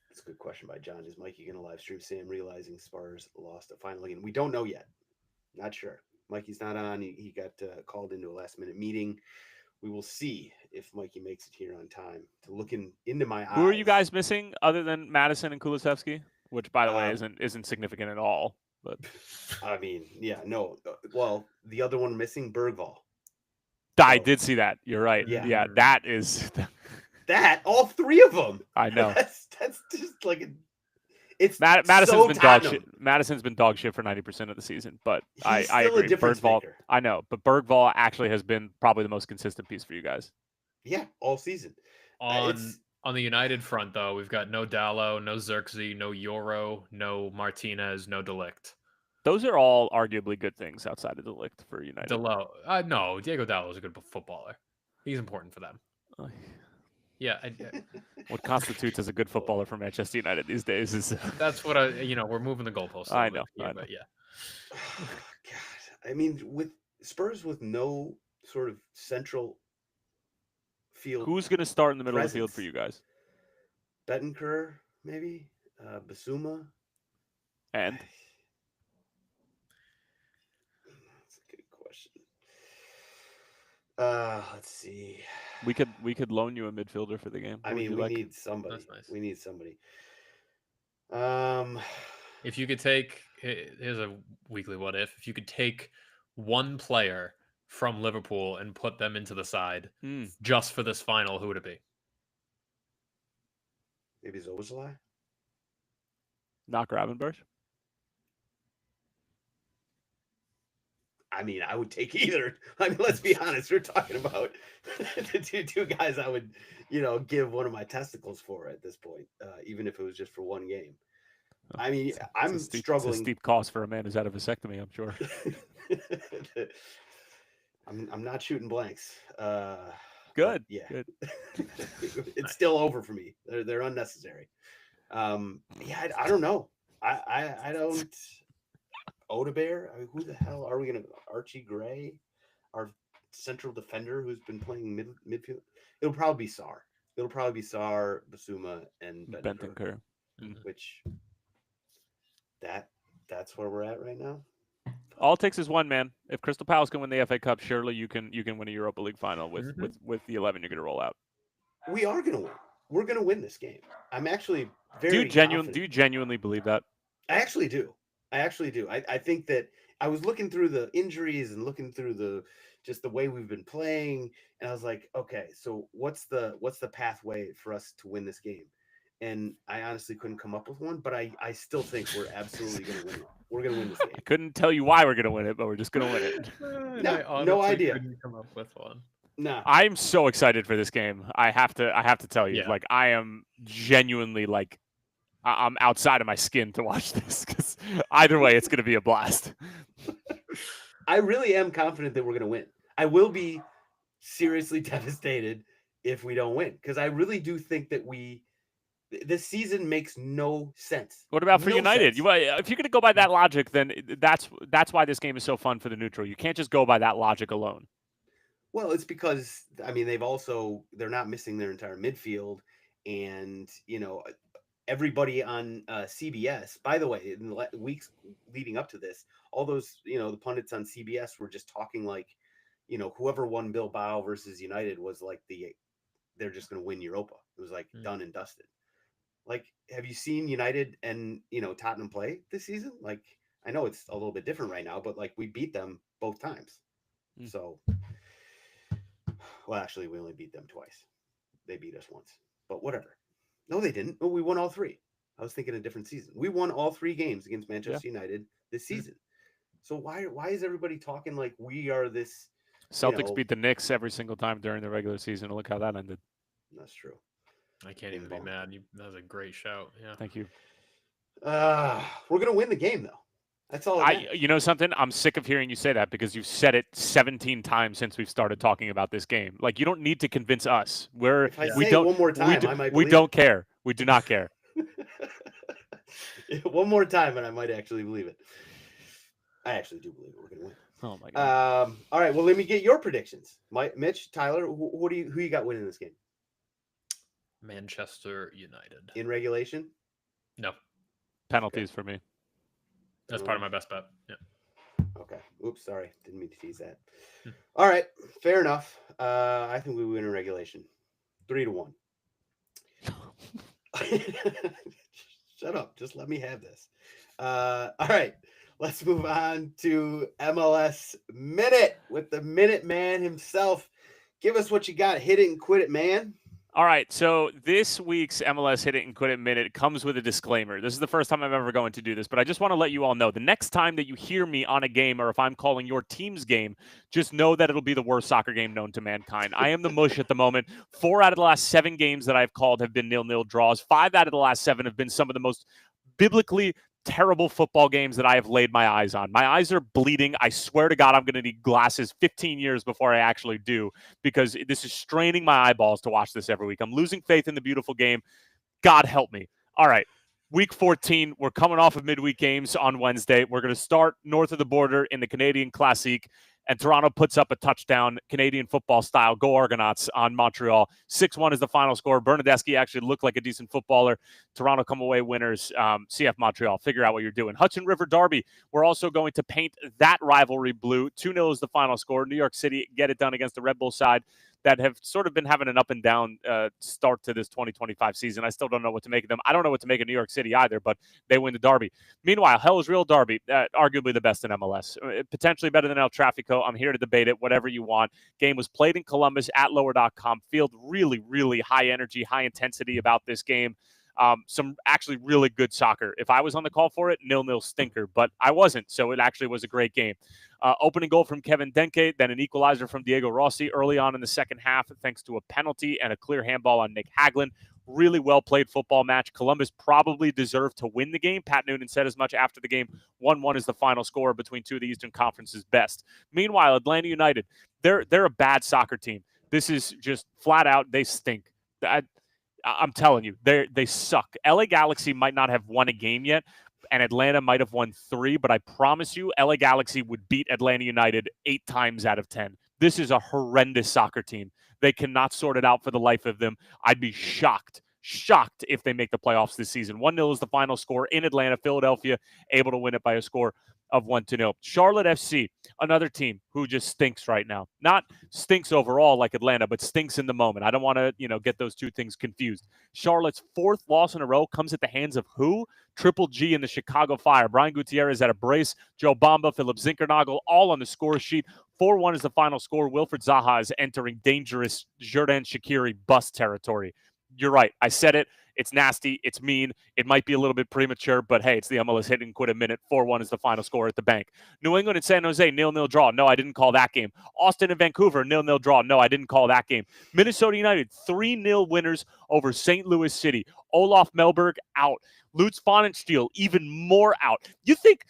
A: That's a good question by John. Is Mikey going to live stream Sam realizing Spurs lost a final game? We don't know yet. Not sure. Mikey's not on. He got called into a last-minute meeting. We will see if Mikey makes it here on time to look into my eyes.
B: Who are you guys missing other than Madison and Kulusevski? Which, by the way, isn't significant at all. But
A: I mean, yeah, no. Well, the other one missing, Bergvall.
B: I did see that. You're right. Yeah, that is...
A: That, all three of them.
B: I know.
A: That's just like it's
B: Madison's
A: so
B: been
A: Tottenham.
B: dog shit. Madison's been dog shit for 90% of the season, but
A: He's
B: I
A: still
B: agree.
A: a difference
B: Bergvall,
A: maker.
B: I know, but Bergvall actually has been probably the most consistent piece for you guys.
A: Yeah, all season.
C: On the United front, though, we've got no Dallo, no Xerxes, no Euro, no Martinez, no Delict.
B: Those are all arguably good things outside of Delict for United.
C: No, Diego Dallo is a good footballer. He's important for them. Yeah.
B: What constitutes as a good footballer for Manchester United these days is
C: that's what we're moving the goalposts.
B: I know.
C: But yeah.
A: God, I mean, with Spurs with no sort of central field.
B: Who's going to start in the middle of the field for you guys?
A: Bentancur, maybe. Basuma.
B: And
A: that's a good question. Let's see.
B: We could loan you a midfielder for the game.
A: I mean, we need somebody.
C: That's nice.
A: We need somebody.
C: If you could take, here's a weekly what if you could take one player from Liverpool and put them into the side just for this final, who would it be?
A: Maybe Zoboszlai?
B: Not Gravenberch?
A: I mean, I would take either. I mean, let's be honest. We're talking about the two guys I would, give one of my testicles for at this point, even if it was just for one game. I mean, I'm struggling.
B: It's a steep cost for a man who's had a vasectomy, I'm sure.
A: I'm not shooting blanks.
B: Good.
A: Yeah.
B: Good.
A: It's still over for me. They're unnecessary. I don't know. I don't. Odebear? I mean, who the hell are we going to... Archie Gray? Our central defender who's been playing midfield? It'll probably be Sarr. Basuma, and Bentancur. Which... That's where we're at right now.
B: All it takes is one, man. If Crystal Palace can win the FA Cup, surely you can win a Europa League final with the 11 you're going to roll out.
A: We are going to win. We're going to win this game. I'm actually very
B: confident. Do you genuinely believe that?
A: I actually do. I think that I was looking through the injuries and looking through the way we've been playing, and I was like, okay, so what's the pathway for us to win this game? And I honestly couldn't come up with one, but I still think we're absolutely going to win it. We're going to win this game.
B: I couldn't tell you why we're going to win it, but we're just going to win it.
A: No idea.
C: Couldn't come up with one.
A: No.
B: I'm so excited for this game. I have to tell you, like, I am genuinely like. I'm outside of my skin to watch this because either way, it's going to be a blast.
A: I really am confident that we're going to win. I will be seriously devastated if we don't win because I really do think that we This season makes no sense.
B: What about for
A: No
B: United?
A: sense.
B: If you're going to go by that logic, then that's why this game is so fun for the neutral. You can't just go by that logic alone.
A: Well, it's because they're not missing their entire midfield, and everybody on CBS. By the way, in the weeks leading up to this, all those the pundits on CBS were just talking like, whoever won Bilbao versus United was like they're just going to win Europa. It was like done and dusted. Like, have you seen United and Tottenham play this season? Like, I know it's a little bit different right now, but like we beat them both times. So, well, actually, we only beat them twice. They beat us once, but whatever. No, they didn't. Oh, we won all three. I was thinking a different season. We won all 3 games against Manchester United this season. So why is everybody talking like we are this?
B: Celtics beat the Knicks every single time during the regular season. Look how that ended.
A: That's true.
C: I can't even be mad. That was a great shout. Yeah.
B: Thank you.
A: We're gonna win the game though. That's all.
B: You know something? I'm sick of hearing you say that because you've said it 17 times since we've started talking about this game. Like, you don't need to convince us.
A: If I say it one more time, I might.
B: We don't care. We do not care.
A: One more time, and I might actually believe it. I actually do believe it. We're gonna win.
B: Oh my god.
A: All right. Well, let me get your predictions. Mitch, Tyler, who you got winning this game?
C: Manchester United.
A: In regulation?
C: No.
B: Penalties for me.
C: That's part of my best bet. Yeah.
A: Okay. Oops, sorry. Didn't mean to tease that. All right. Fair enough. I think we win in regulation. 3-1. Shut up. Just let me have this. All right. Let's move on to MLS Minute with the Minute Man himself. Give us what you got. Hit it and quit it, man.
B: All right, so this week's MLS Hit-It-and-Quit-It Minute comes with a disclaimer. This is the first time I'm ever going to do this, but I just want to let you all know, the next time that you hear me on a game or if I'm calling your team's game, just know that it'll be the worst soccer game known to mankind. I am the mush at the moment. 4 out of the last 7 games that I've called have been 0-0 draws. 5 out of the last 7 have been some of the most biblically terrible football games that I have laid my eyes on. My eyes are bleeding. I swear to God, I'm going to need glasses 15 years before I actually do, because this is straining my eyeballs to watch this every week. I'm losing faith in the beautiful game. God help me. All right. Week 14, we're coming off of midweek games on Wednesday. We're going to start north of the border in the Canadian Classique, and Toronto puts up a touchdown, Canadian football style, go Argonauts on Montreal. 6-1 is the final score. Bernadeschi actually looked like a decent footballer. Toronto come away winners. CF Montreal, figure out what you're doing. Hudson River Derby, we're also going to paint that rivalry blue. 2-0 is the final score. New York City get it done against the Red Bull side that have sort of been having an up and down start to this 2025 season. I still don't know what to make of them. I don't know what to make of New York City either, but they win the Derby. Meanwhile, Hell is Real Derby, arguably the best in MLS. Potentially better than El Trafico. I'm here to debate it, whatever you want. Game was played in Columbus at lower.com field. Really, really high energy, high intensity about this game. Some actually really good soccer. If I was on the call for it, 0-0 stinker, but I wasn't, so it actually was a great game. Opening goal from Kevin Denke, then an equalizer from Diego Rossi early on in the second half, thanks to a penalty and a clear handball on Nick Haglund. Really well-played football match. Columbus probably deserved to win the game. Pat Noonan said as much after the game. 1-1 is the final score between two of the Eastern Conference's best. Meanwhile, Atlanta United, they're a bad soccer team. This is just flat out, they stink. I'm telling you, they suck. LA Galaxy might not have won a game yet, and Atlanta might have won 3, but I promise you, LA Galaxy would beat Atlanta United 8 times out of 10. This is a horrendous soccer team. They cannot sort it out for the life of them. I'd be shocked if they make the playoffs this season. 1-0 is the final score in Atlanta. Philadelphia able to win it by a score of 1-0. Charlotte FC, another team who just stinks right now. Not stinks overall like Atlanta, but stinks in the moment. I don't want to, get those two things confused. Charlotte's 4th loss in a row comes at the hands of who? Triple G in the Chicago Fire. Brian Gutierrez at a brace. Joe Bamba, Philip Zinkernagel, all on the score sheet. 4-1 is the final score. Wilfred Zaha is entering dangerous Xherdan Shaqiri bust territory. You're right. I said it. It's nasty. It's mean. It might be a little bit premature, but hey, it's the MLS Hit-It-and-Quit-It Minute. 4-1 is the final score at the bank. New England and San Jose, 0-0 draw. No, I didn't call that game. Austin and Vancouver, 0-0 draw. No, I didn't call that game. Minnesota United, 3-0 winners over St. Louis City. Olaf Melberg out. Lutz Pfannenstiel even more out. You think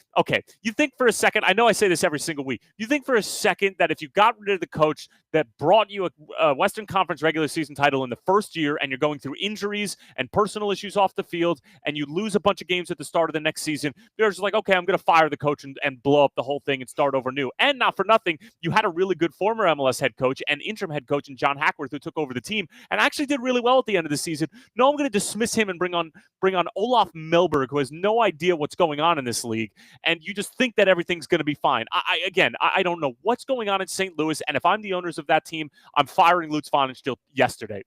B: for a second, I know I say this every single week, you think for a second that if you got rid of the coach that brought you a Western Conference regular season title in the first year, and you're going through injuries and personal issues off the field, and you lose a bunch of games at the start of the next season, they're just like, okay, I'm going to fire the coach and blow up the whole thing and start over new. And not for nothing, you had a really good former MLS head coach and interim head coach in John Hackworth, who took over the team and actually did really well at the end of the season. No, I'm going to dismiss him and bring on Olaf Melberg, who has no idea what's going on in this league, and you just think that everything's going to be fine. I don't know what's going on in St. Louis, and if I'm the owners of that team, I'm firing Lutz Pfannenstiel yesterday.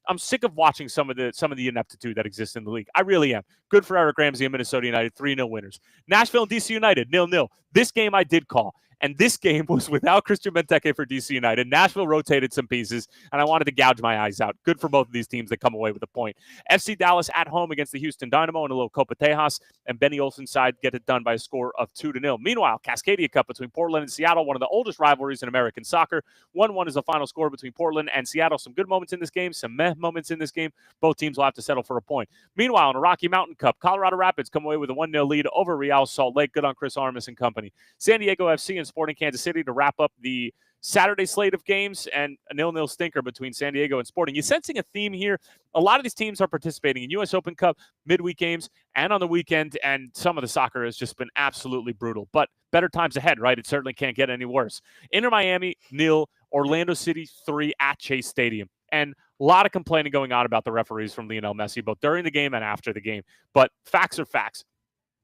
B: I'm sick of watching some of the ineptitude that exists in the league. I really am. Good for Eric Ramsey and Minnesota United, 3-0 winners. Nashville and DC United, 0-0. This game I did call. And this game was without Christian Benteke for DC United. Nashville rotated some pieces, and I wanted to gouge my eyes out. Good for both of these teams that come away with a point. FC Dallas at home against the Houston Dynamo in a little Copa Tejas, and Benny Olsen's side get it done by a score of 2-0. Meanwhile, Cascadia Cup between Portland and Seattle, one of the oldest rivalries in American soccer. 1-1 is the final score between Portland and Seattle. Some good moments in this game, some meh moments in this game. Both teams will have to settle for a point. Meanwhile, in the Rocky Mountain Cup, Colorado Rapids come away with a 1-0 lead over Real Salt Lake. Good on Chris Armas and company. San Diego FC and Sporting Kansas City to wrap up the Saturday slate of games, and a 0-0 stinker between San Diego and Sporting. You're sensing a theme here. A lot of these teams are participating in U.S. Open Cup midweek games and on the weekend, and some of the soccer has just been absolutely brutal. But better times ahead, right? It certainly can't get any worse. Inter Miami, 0, Orlando City, 3 at Chase Stadium. And a lot of complaining going on about the referees from Lionel Messi, both during the game and after the game. But facts are facts.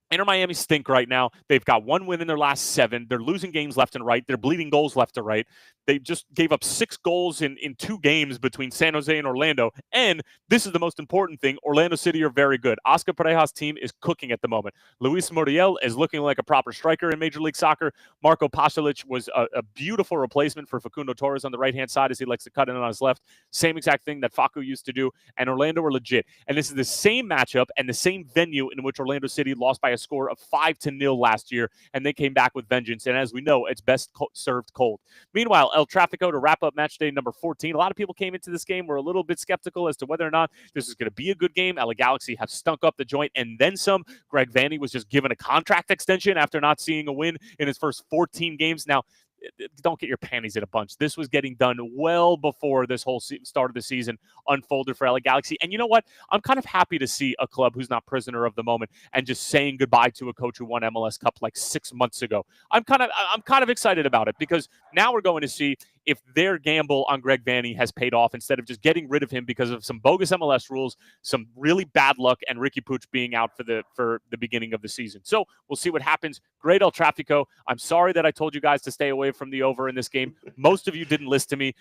B: Inter Miami stink right now. They've got 1 win in their last 7. They're losing games left and right. They're bleeding goals left to right. They just gave up 6 goals in 2 games between San Jose and Orlando. And this is the most important thing. Orlando City are very good. Oscar Pareja's team is cooking at the moment. Luis Muriel is looking like a proper striker in Major League Soccer. Marco Pasalic was a beautiful replacement for Facundo Torres on the right-hand side, as he likes to cut in on his left. Same exact thing that Facu used to do. And Orlando are legit. And this is the same matchup and the same venue in which Orlando City lost by a score of 5-0 last year, and they came back with vengeance. And as we know, it's best served cold. Meanwhile, El Tráfico to wrap up match day number 14. A lot of people came into this game, were a little bit skeptical as to whether or not this is going to be a good game. LA Galaxy have stunk up the joint and then some. Greg Vanney was just given a contract extension after not seeing a win in his first 14 games. Now, don't get your panties in a bunch. This was getting done well before this whole start of the season unfolded for LA Galaxy. And you know what? I'm kind of happy to see a club who's not prisoner of the moment and just saying goodbye to a coach who won MLS Cup like 6 months ago. I'm kind of excited about it, because now we're going to see if their gamble on Greg Vanney has paid off, instead of just getting rid of him because of some bogus MLS rules, some really bad luck, and Ricky Puig being out for the beginning of the season. So we'll see what happens. Great El Tráfico. I'm sorry that I told you guys to stay away from the over in this game. Most of you didn't listen to me.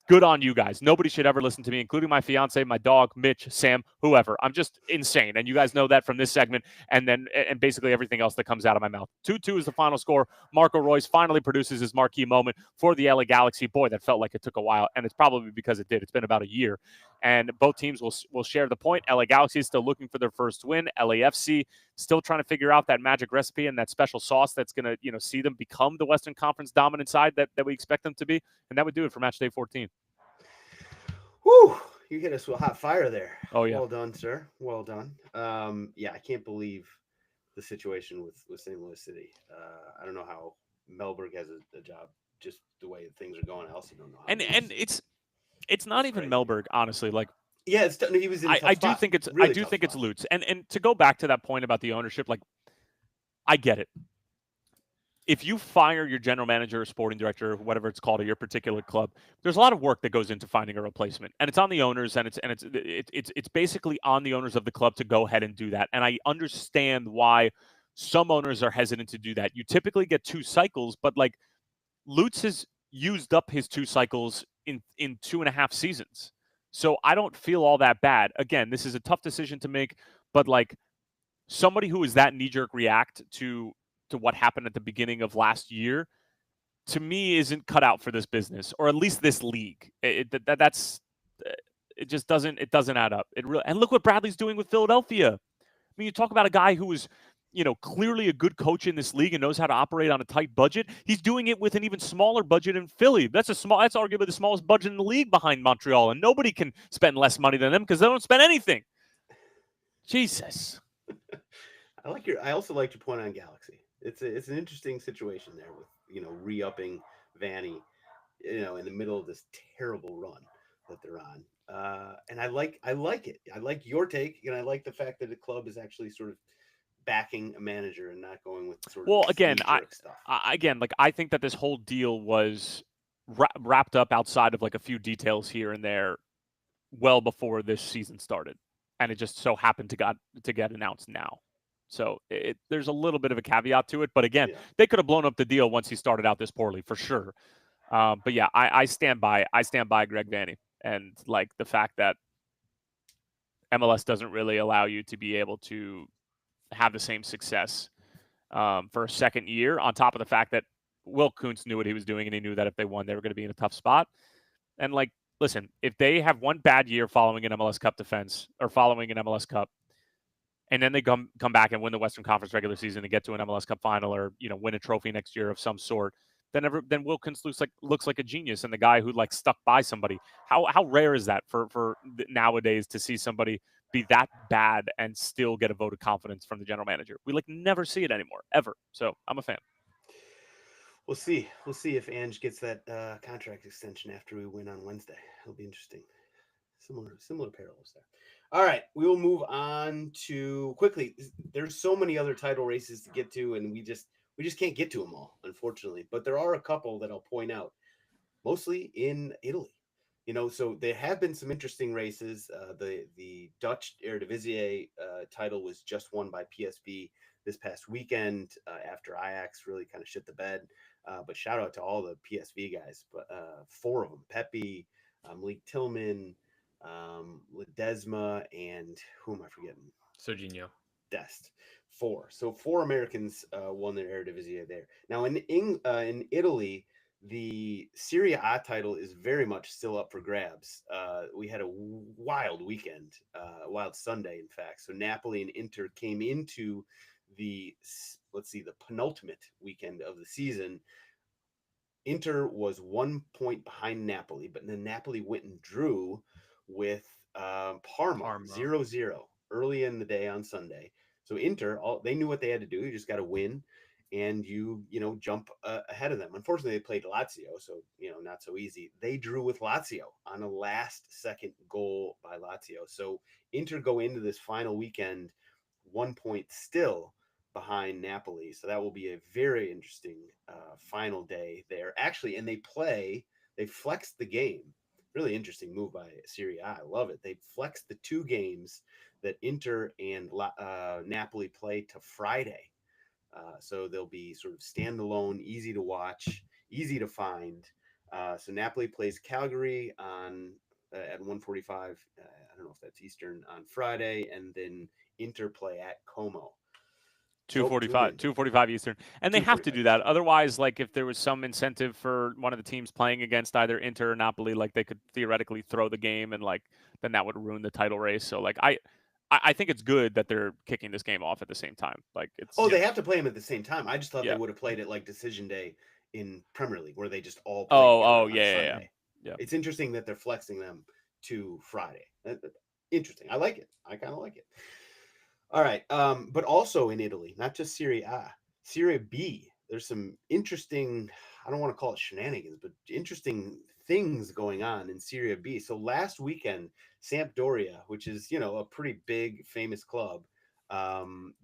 B: Good on you guys. Nobody should ever listen to me, including my fiance, my dog, Mitch, Sam, whoever. I'm just insane. And you guys know that from this segment and basically everything else that comes out of my mouth. 2-2 is the final score. Marco Royce finally produces his marquee moment for the LA Galaxy. Boy, that felt like it took a while, and it's probably because it did. It's been about a year. And both teams will share the point. LA Galaxy is still looking for their first win. LAFC still trying to figure out that magic recipe and that special sauce that's going to see them become the Western Conference dominant side that we expect them to be. And that would do it for match day 14.
A: Whew, you hit us with hot fire there.
B: Oh, yeah.
A: Well done, sir. Well done. Yeah, I can't believe the situation with St. Louis City. I don't know how Melberg has a job, just the way things are going. I also don't know how. And
B: it's not even crazy. Melberg, honestly. Like,
A: yeah, he was in a tough
B: I
A: spot.
B: do think it's
A: really
B: I do think spot. It's Lutz. And to go back to that point about the ownership, like, I get it. If you fire your general manager or sporting director, or whatever it's called, at your particular club, there's a lot of work that goes into finding a replacement, and it's on the owners, and it's basically on the owners of the club to go ahead and do that. And I understand why some owners are hesitant to do that. You typically get 2 cycles, but like Lutz has used up his 2 cycles in 2.5 seasons, so I don't feel all that bad. Again, this is a tough decision to make, but like somebody who is that knee-jerk react to what happened at the beginning of last year, to me, isn't cut out for this business, or at least this league. It just doesn't add up. And look what Bradley's doing with Philadelphia. I mean, you talk about a guy who was clearly a good coach in this league and knows how to operate on a tight budget. He's doing it with an even smaller budget in Philly. That's arguably the smallest budget in the league behind Montreal, and nobody can spend less money than them because they don't spend anything. Jesus.
A: I also like your point on Galaxy. It's an interesting situation there with re-upping Vanny, in the middle of this terrible run that they're on. And I like it. I like your take, and I like the fact that the club is actually sort of backing a manager and not going with sort of
B: again,
A: stuff.
B: I think that this whole deal was wrapped up outside of like a few details here and there, well before this season started, and it just so happened to get announced now. So there's a little bit of a caveat to it, but again, they could have blown up the deal once he started out this poorly for sure. But yeah, I stand by Greg Vanny, and like the fact that MLS doesn't really allow you to be able to have the same success for a second year, on top of the fact that Will Kuntz knew what he was doing, and he knew that if they won, they were going to be in a tough spot. And like, listen, if they have one bad year following an MLS Cup defense or following an MLS Cup, and then they come back and win the Western Conference regular season and get to an MLS Cup final, or win a trophy next year of some sort, then Wilkins looks like a genius and the guy who like stuck by somebody. How rare is that for nowadays to see somebody be that bad and still get a vote of confidence from the general manager? We like never see it anymore, ever. So I'm a fan.
A: We'll see if Ange gets that contract extension after we win on Wednesday. It'll be interesting. Similar parallels there. All right, we will move on to quickly. There's so many other title races to get to, and we just can't get to them all, unfortunately. But there are a couple that I'll point out, mostly in Italy. So there have been some interesting races. The Dutch Eredivisie title was just won by PSV this past weekend after Ajax really kind of shit the bed. But shout out to all the PSV guys, but 4 of them: Pepe, Malik Tillman, Ledesma, and who am I forgetting?
C: Serginho
A: Dest. 4. So 4 Americans won their Eredivisie there. Now in Italy, the Serie A title is very much still up for grabs. We had a wild weekend, wild Sunday, in fact. So Napoli and Inter came into the penultimate weekend of the season. Inter was 1 point behind Napoli, but then Napoli went and drew with Parma 0-0 early in the day on Sunday. So Inter, they knew what they had to do. You just got to win, and you jump ahead of them. Unfortunately, they played Lazio, so not so easy. They drew with Lazio on a last-second goal by Lazio. So Inter go into this final weekend 1 point still behind Napoli. So that will be a very interesting final day there. Actually, and they flexed the game. Really interesting move by Serie A. I love it. They flexed the 2 games that Inter and Napoli play to Friday. So they'll be sort of standalone, easy to watch, easy to find. So Napoli plays Calgary at 1:45. I don't know if that's Eastern on Friday, and then Inter play at Como.
B: 2:45 Eastern. And they have to do that. Otherwise, like if there was some incentive for one of the teams playing against either Inter or Napoli, like they could theoretically throw the game, and like then that would ruin the title race. So like I think it's good that they're kicking this game off at the same time. Like it's
A: they have to play them at the same time. I just thought they would have played it like decision day in Premier League, where they just all play on Sunday. Yeah. It's interesting that they're flexing them to Friday. Interesting. I like it. I kind of like it. All right. But also in Italy, not just Serie A, Serie B, there's some interesting, I don't want to call it shenanigans, but interesting things going on in Serie B. So last weekend, Sampdoria, which is, a pretty big, famous club,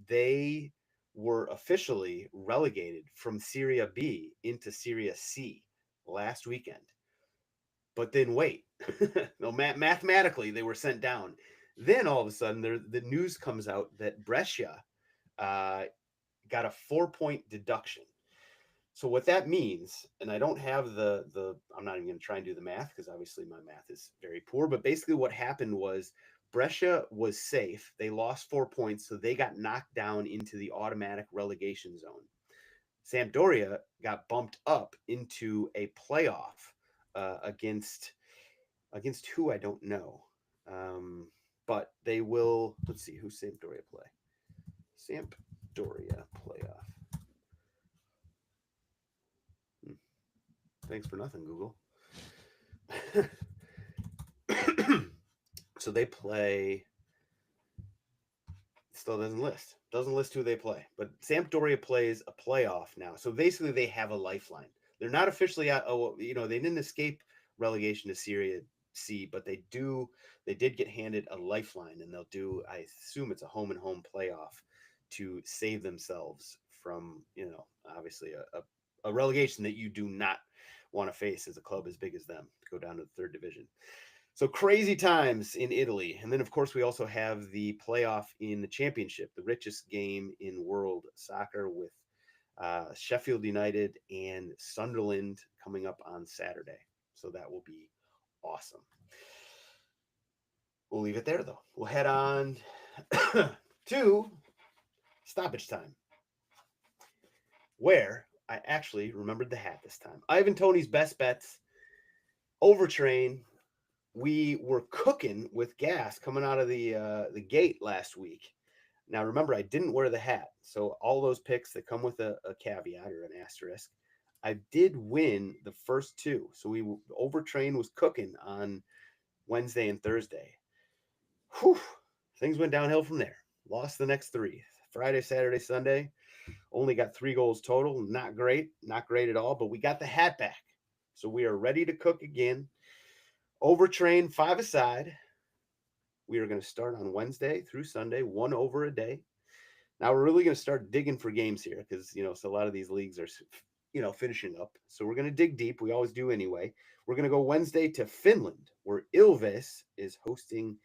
A: they were officially relegated from Serie B into Serie C last weekend. But then wait, no, mathematically, they were sent down. Then all of a sudden, the news comes out that Brescia got a 4-point deduction. So what that means, and I don't have I'm not even going to try and do the math because obviously my math is very poor. But basically, what happened was Brescia was safe. They lost 4 points, so they got knocked down into the automatic relegation zone. Sampdoria got bumped up into a playoff against who I don't know. But they will. Let's see who Sampdoria play. Sampdoria playoff. Thanks for nothing, Google. So they play. Still doesn't list. Doesn't list who they play. But Sampdoria plays a playoff now. So basically, they have a lifeline. They're not officially out. Oh, you know, they didn't escape relegation to Serie C, but they did get handed a lifeline, and they'll do. I assume it's a home and home playoff to save themselves from, you know, obviously a relegation that you do not want to face as a club as big as them to go down to the third division. So crazy times in Italy. And then, of course, we also have the playoff in the championship, the richest game in world soccer with Sheffield United and Sunderland coming up on Saturday. So that will be awesome. We'll leave it there, though. We'll head on to stoppage time, where I actually remembered the hat this time. Ivan Toney's best bets, overtrain. We were cooking with gas coming out of the gate last week. Now, remember, I didn't wear the hat. So all those picks that come with a caveat or an asterisk, I did win the first two. So overtrain was cooking on Wednesday and Thursday. Whew, things went downhill from there. Lost the next three. Friday, Saturday, Sunday. Only got 3 goals total. Not great at all, but we got the hat back. So we are ready to cook again. Overtrain 5-a-side. We are going to start on Wednesday through Sunday, 1 over a day. Now we're really going to start digging for games here because, you know, so a lot of these leagues are, you know, finishing up. So we're going to dig deep. We always do anyway. We're going to go Wednesday to Finland, where Ilves is hosting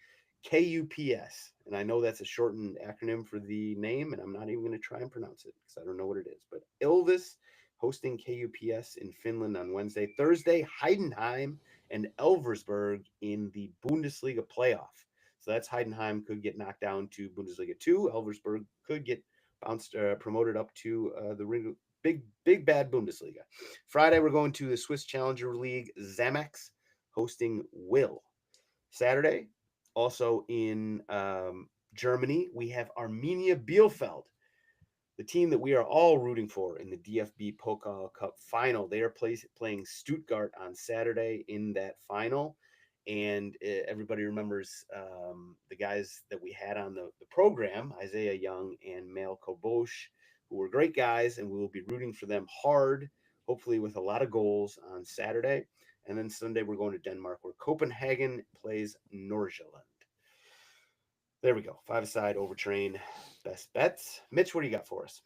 A: KUPS. And I know that's a shortened acronym for the name, and I'm not even going to try and pronounce it because I don't know what it is. But Ilves hosting KUPS in Finland on Wednesday. Thursday, Heidenheim and Elversberg in the Bundesliga playoff. So that's Heidenheim could get knocked down to Bundesliga 2. Elversberg could get bounced, promoted up to the big bad Bundesliga. Friday, we're going to the Swiss Challenger League, Xamax hosting Will. Saturday, also in Germany, we have Arminia Bielefeld, the team that we are all rooting for in the DFB Pokal Cup final. They are playing Stuttgart on Saturday in that final. And everybody remembers the guys that we had on the program, Isaiah Young and Mael Kobosh, who were great guys, and we will be rooting for them hard, hopefully with a lot of goals on Saturday. And then Sunday, we're going to Denmark, where Copenhagen plays Nordsjælland. There we go. 5-a-side, overtrain, best bets. Mitch, what do you got for us?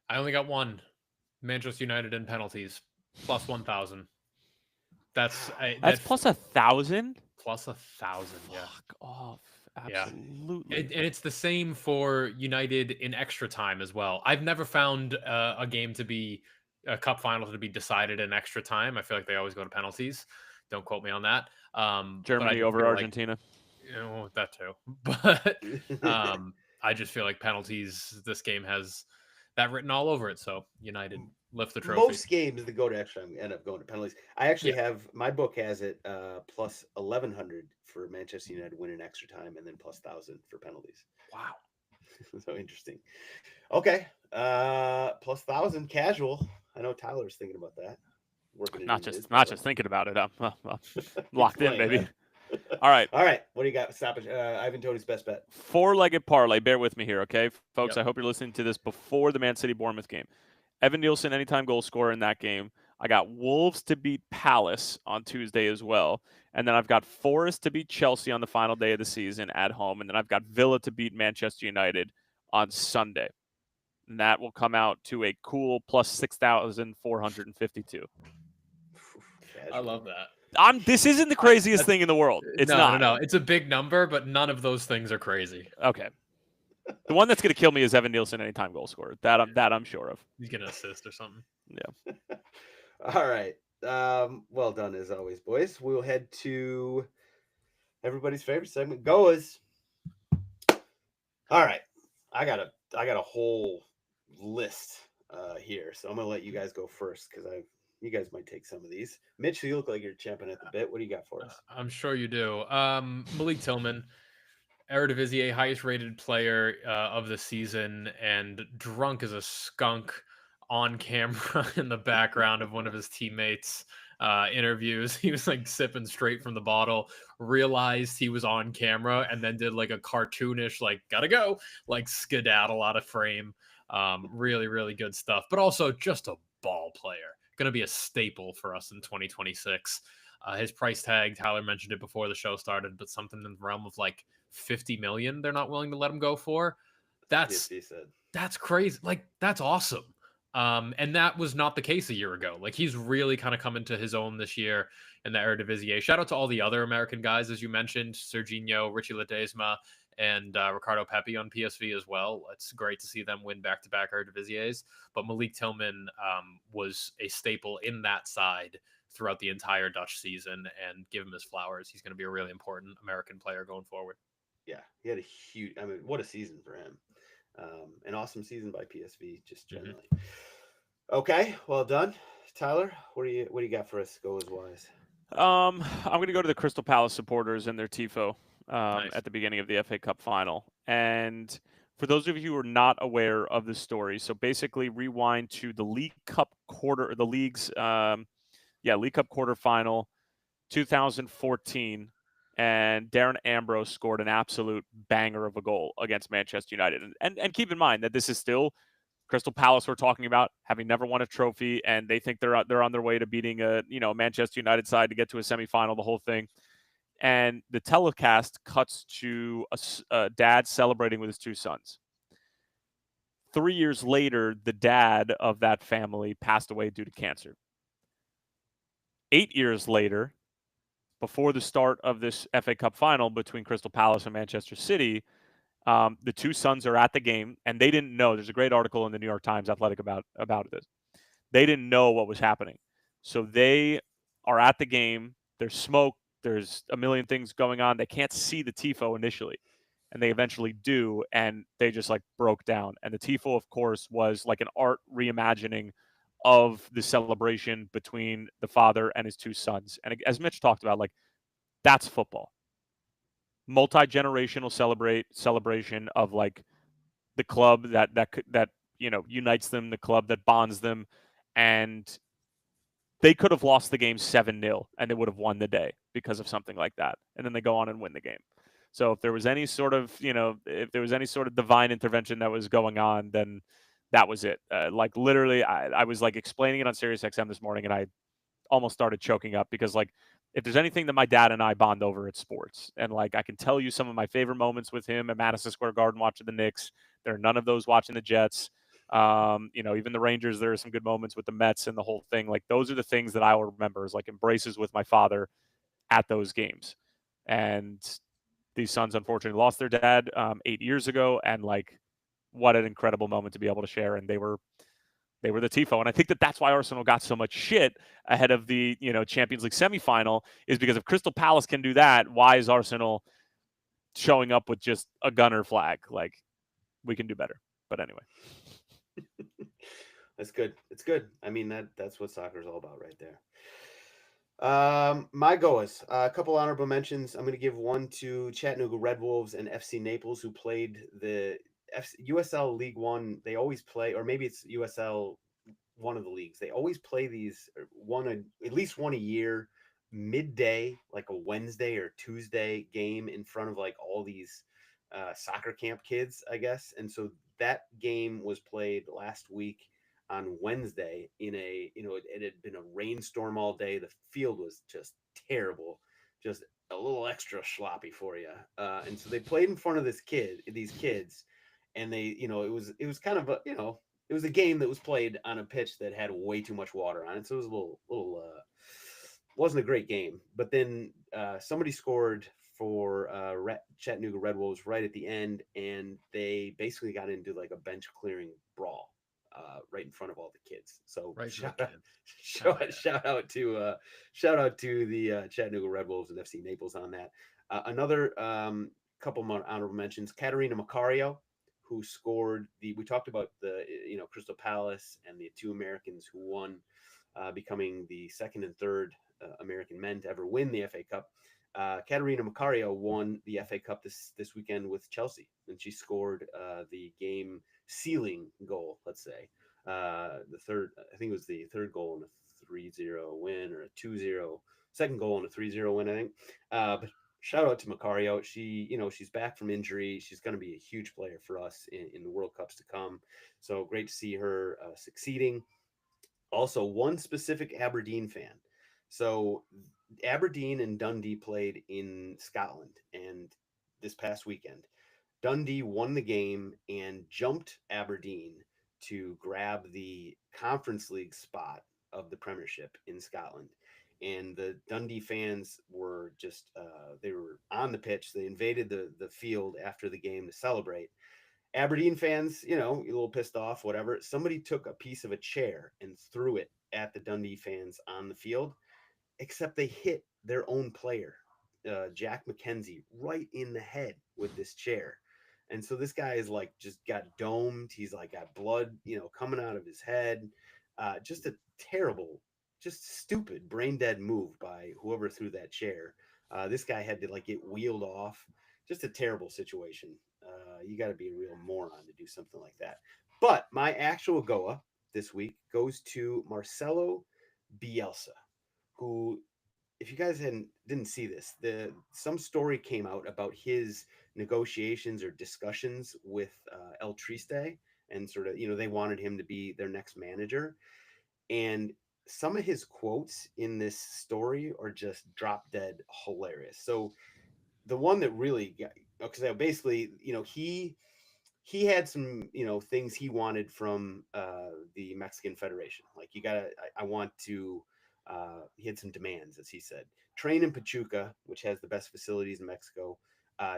C: I only got one. Manchester United in penalties, plus 1,000. That's
B: plus 1,000.
C: Plus 1,000. Yeah.
B: Fuck off. Absolutely.
C: Yeah. And it's the same for United in extra time as well. I've never found a game to be a cup final to be decided in extra time. I feel like they always go to penalties. Don't quote me on that.
B: Germany over Argentina.
C: You know, that too. But I just feel like penalties, this game has that written all over it. So United lift the trophy.
A: Most games that go to extra time end up going to penalties. I actually have, my book has it plus 1,100 for Manchester United winning extra time, and then plus 1,000 for penalties.
B: Wow.
A: So interesting. Okay. Plus 1,000 casual. I know Tyler's thinking about that.
B: Not just thinking about it. I'm locked in, baby. All right.
A: What do you got? Stoppage. Ivan Toney's best bet.
B: 4-legged parlay. Bear with me here, okay, folks. Yep. I hope you're listening to this before the Man City Bournemouth game. Evan Nielsen, anytime goal scorer in that game. I got Wolves to beat Palace on Tuesday as well. And then I've got Forest to beat Chelsea on the final day of the season at home. And then I've got Villa to beat Manchester United on Sunday. And that will come out to a cool plus 6,452.
C: I love that.
B: This isn't the craziest thing in the world. It's not.
C: No. It's a big number, but none of those things are crazy.
B: Okay. The one that's going to kill me is Evan Nielsen, anytime goal scorer. That I'm sure of.
C: He's going to assist or something.
B: Yeah.
A: All right. Well done as always, boys. We'll head to everybody's favorite segment, GOAWs. All right. I got a whole list here, so I'm going to let you guys go first because you guys might take some of these. Mitch, you look like you're champing at the bit. What do you got for us?
C: I'm sure you do. Malik Tillman. Eredivisie highest rated player of the season, and drunk as a skunk on camera in the background of one of his teammates interviews. He was like sipping straight from the bottle, realized he was on camera, and then did like a cartoonish like gotta go, like skedaddle out of frame. Really, really good stuff, but also just a ball player. Going to be a staple for us in 2026. His price tag, Tyler mentioned it before the show started, but something in the realm of like 50 million they're not willing to let him go for. That's
A: He said.
C: That's crazy. Like, that's awesome. And that was not the case a year ago. Like, he's really kind of come into his own this year in the Eredivisie. Shout out to all the other American guys, as you mentioned, Serginho, Richie Ledesma, and Ricardo Pepi on PSV as well. It's great to see them win back-to-back Eredivisie. But Malik Tillman was a staple in that side throughout the entire Dutch season, and give him his flowers. He's going to be a really important American player going forward.
A: Yeah, he had a huge, I mean, what a season for him. An awesome season by PSV, just generally. Okay, well done. Tyler, what do you got for us, GOAWs wise?
B: I'm going to go to the Crystal Palace supporters and their tifo
C: Nice.
B: at the beginning of the FA Cup final. And for those of you who are not aware of the story, so basically rewind to the League Cup League Cup quarterfinal, 2014, and Darren Ambrose scored an absolute banger of a goal against Manchester United. And keep in mind that this is still Crystal Palace we're talking about, having never won a trophy, and they think they're on their way to beating a Manchester United side to get to a semifinal, the whole thing. And the telecast cuts to a dad celebrating with his two sons. 3 years later, the dad of that family passed away due to cancer. 8 years later, before the start of this FA Cup final between Crystal Palace and Manchester City, the two sons are at the game, and they didn't know. There's a great article in the New York Times Athletic about this. They didn't know what was happening. So they are at the game. There's smoke. There's a million things going on. They can't see the tifo initially, and they eventually do, and they just like broke down. And the tifo, of course, was like an art reimagining of the celebration between the father and his two sons. And as Mitch talked about, like, that's football. Multi-generational celebration of like the club that unites them, the club that bonds them, and they could have lost the game 7-0 and they would have won the day because of something like that. And then they go on and win the game. So if there was any sort of divine intervention that was going on, then that was it. Like literally, I was like explaining it on SiriusXM this morning, and I almost started choking up because like if there's anything that my dad and I bond over, it's sports. And like I can tell you some of my favorite moments with him at Madison Square Garden watching the Knicks. There are none of those watching the Jets. Even the Rangers, there are some good moments with the Mets and the whole thing. Like those are the things that I will remember is like embraces with my father at those games. And these sons unfortunately lost their dad 8 years ago, and like what an incredible moment to be able to share. And they were the tifo. And I think that that's why Arsenal got so much shit ahead of the Champions League semifinal, is because if Crystal Palace can do that, why is Arsenal showing up with just a gunner flag? Like, we can do better. But anyway.
A: That's good. It's good. I mean, that's what soccer is all about right there. My GOAWs, a couple honorable mentions. I'm going to give one to Chattanooga Red Wolves and FC Naples, who played the USL League One. They always play, or maybe it's USL, one of the leagues. They always play these at least one a year, midday, like a Wednesday or Tuesday game in front of like all these soccer camp kids, I guess. And so that game was played last week on Wednesday it had been a rainstorm all day. The field was just terrible, just a little extra sloppy for you. And so they played in front of these kids, and they, it was kind of it was a game that was played on a pitch that had way too much water on it. So it was a little wasn't a great game. But then somebody scored for Chattanooga Red Wolves right at the end, and they basically got into like a bench clearing brawl right in front of all the kids. So
C: Right,
A: shout out to the Chattanooga Red Wolves and FC Naples on that. Another couple more honorable mentions: Caterina Macario, who scored we talked about the Crystal Palace and the two Americans who won, becoming the second and third American men to ever win the FA Cup. Caterina Macario won the FA Cup this weekend with Chelsea, and she scored the game sealing goal, let's say. The third, I think it was the third goal in a 3-0 win, or a 2-0, second goal in a 3-0 win, I think. But shout out to Macario. She's back from injury. She's going to be a huge player for us in the World Cups to come. So great to see her succeeding. Also, one specific Aberdeen fan. So Aberdeen and Dundee played in Scotland, and this past weekend, Dundee won the game and jumped Aberdeen to grab the Conference League spot of the Premiership in Scotland. And the Dundee fans were just, they were on the pitch. They invaded the field after the game to celebrate. Aberdeen fans, a little pissed off, whatever. Somebody took a piece of a chair and threw it at the Dundee fans on the field, except they hit their own player, Jack McKenzie, right in the head with this chair. And so this guy is like, just got domed. He's like got blood, coming out of his head. Just a terrible, just stupid, brain dead move by whoever threw that chair. This guy had to like get wheeled off. Just a terrible situation. You got to be a real moron to do something like that. But my actual GOA this week goes to Marcelo Bielsa, who, if you guys didn't see this, some story came out about his negotiations or discussions with El Triste, and sort of, they wanted him to be their next manager. And some of his quotes in this story are just drop dead hilarious. So the one that really got, because basically, he had some, things he wanted from the Mexican Federation. Like, I want to, he had some demands, as he said. Train in Pachuca, which has the best facilities in Mexico.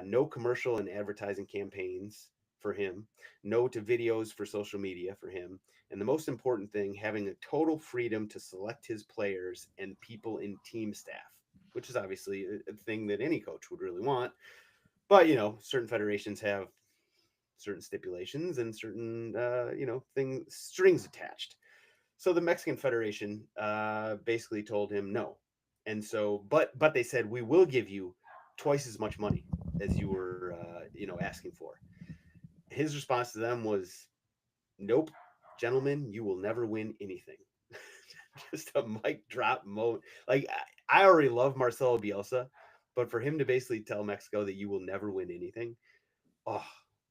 A: No commercial and advertising campaigns for him. No to videos for social media for him. And the most important thing, having a total freedom to select his players and people in team staff, which is obviously a thing that any coach would really want. But, certain federations have certain stipulations and certain, strings attached. So the Mexican Federation basically told him no. And so, but they said, we will give you twice as much money as you were, asking for. His response to them was, nope, gentlemen, you will never win anything. Just a mic drop moment. Like, I already love Marcelo Bielsa, but for him to basically tell Mexico that you will never win anything,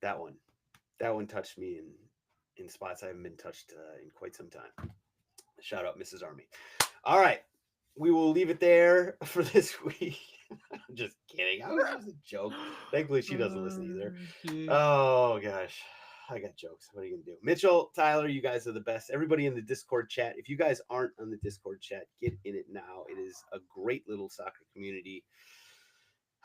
A: that one touched me in spots I haven't been touched in quite some time. Shout out Mrs. Army. All right, we will leave it there for this week. I'm just kidding. It was just a joke. Thankfully, she doesn't listen either. Oh gosh, I got jokes. What are you gonna do? Mitchell, Tyler, you guys are the best. Everybody in the Discord chat. If you guys aren't on the Discord chat, get in it now. It is a great little soccer community.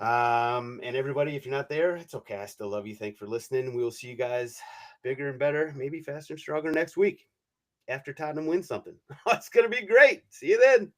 A: And everybody, if you're not there, it's okay. I still love you. Thanks for listening. We will see you guys bigger and better, maybe faster and stronger next week after Tottenham wins something. It's going to be great. See you then.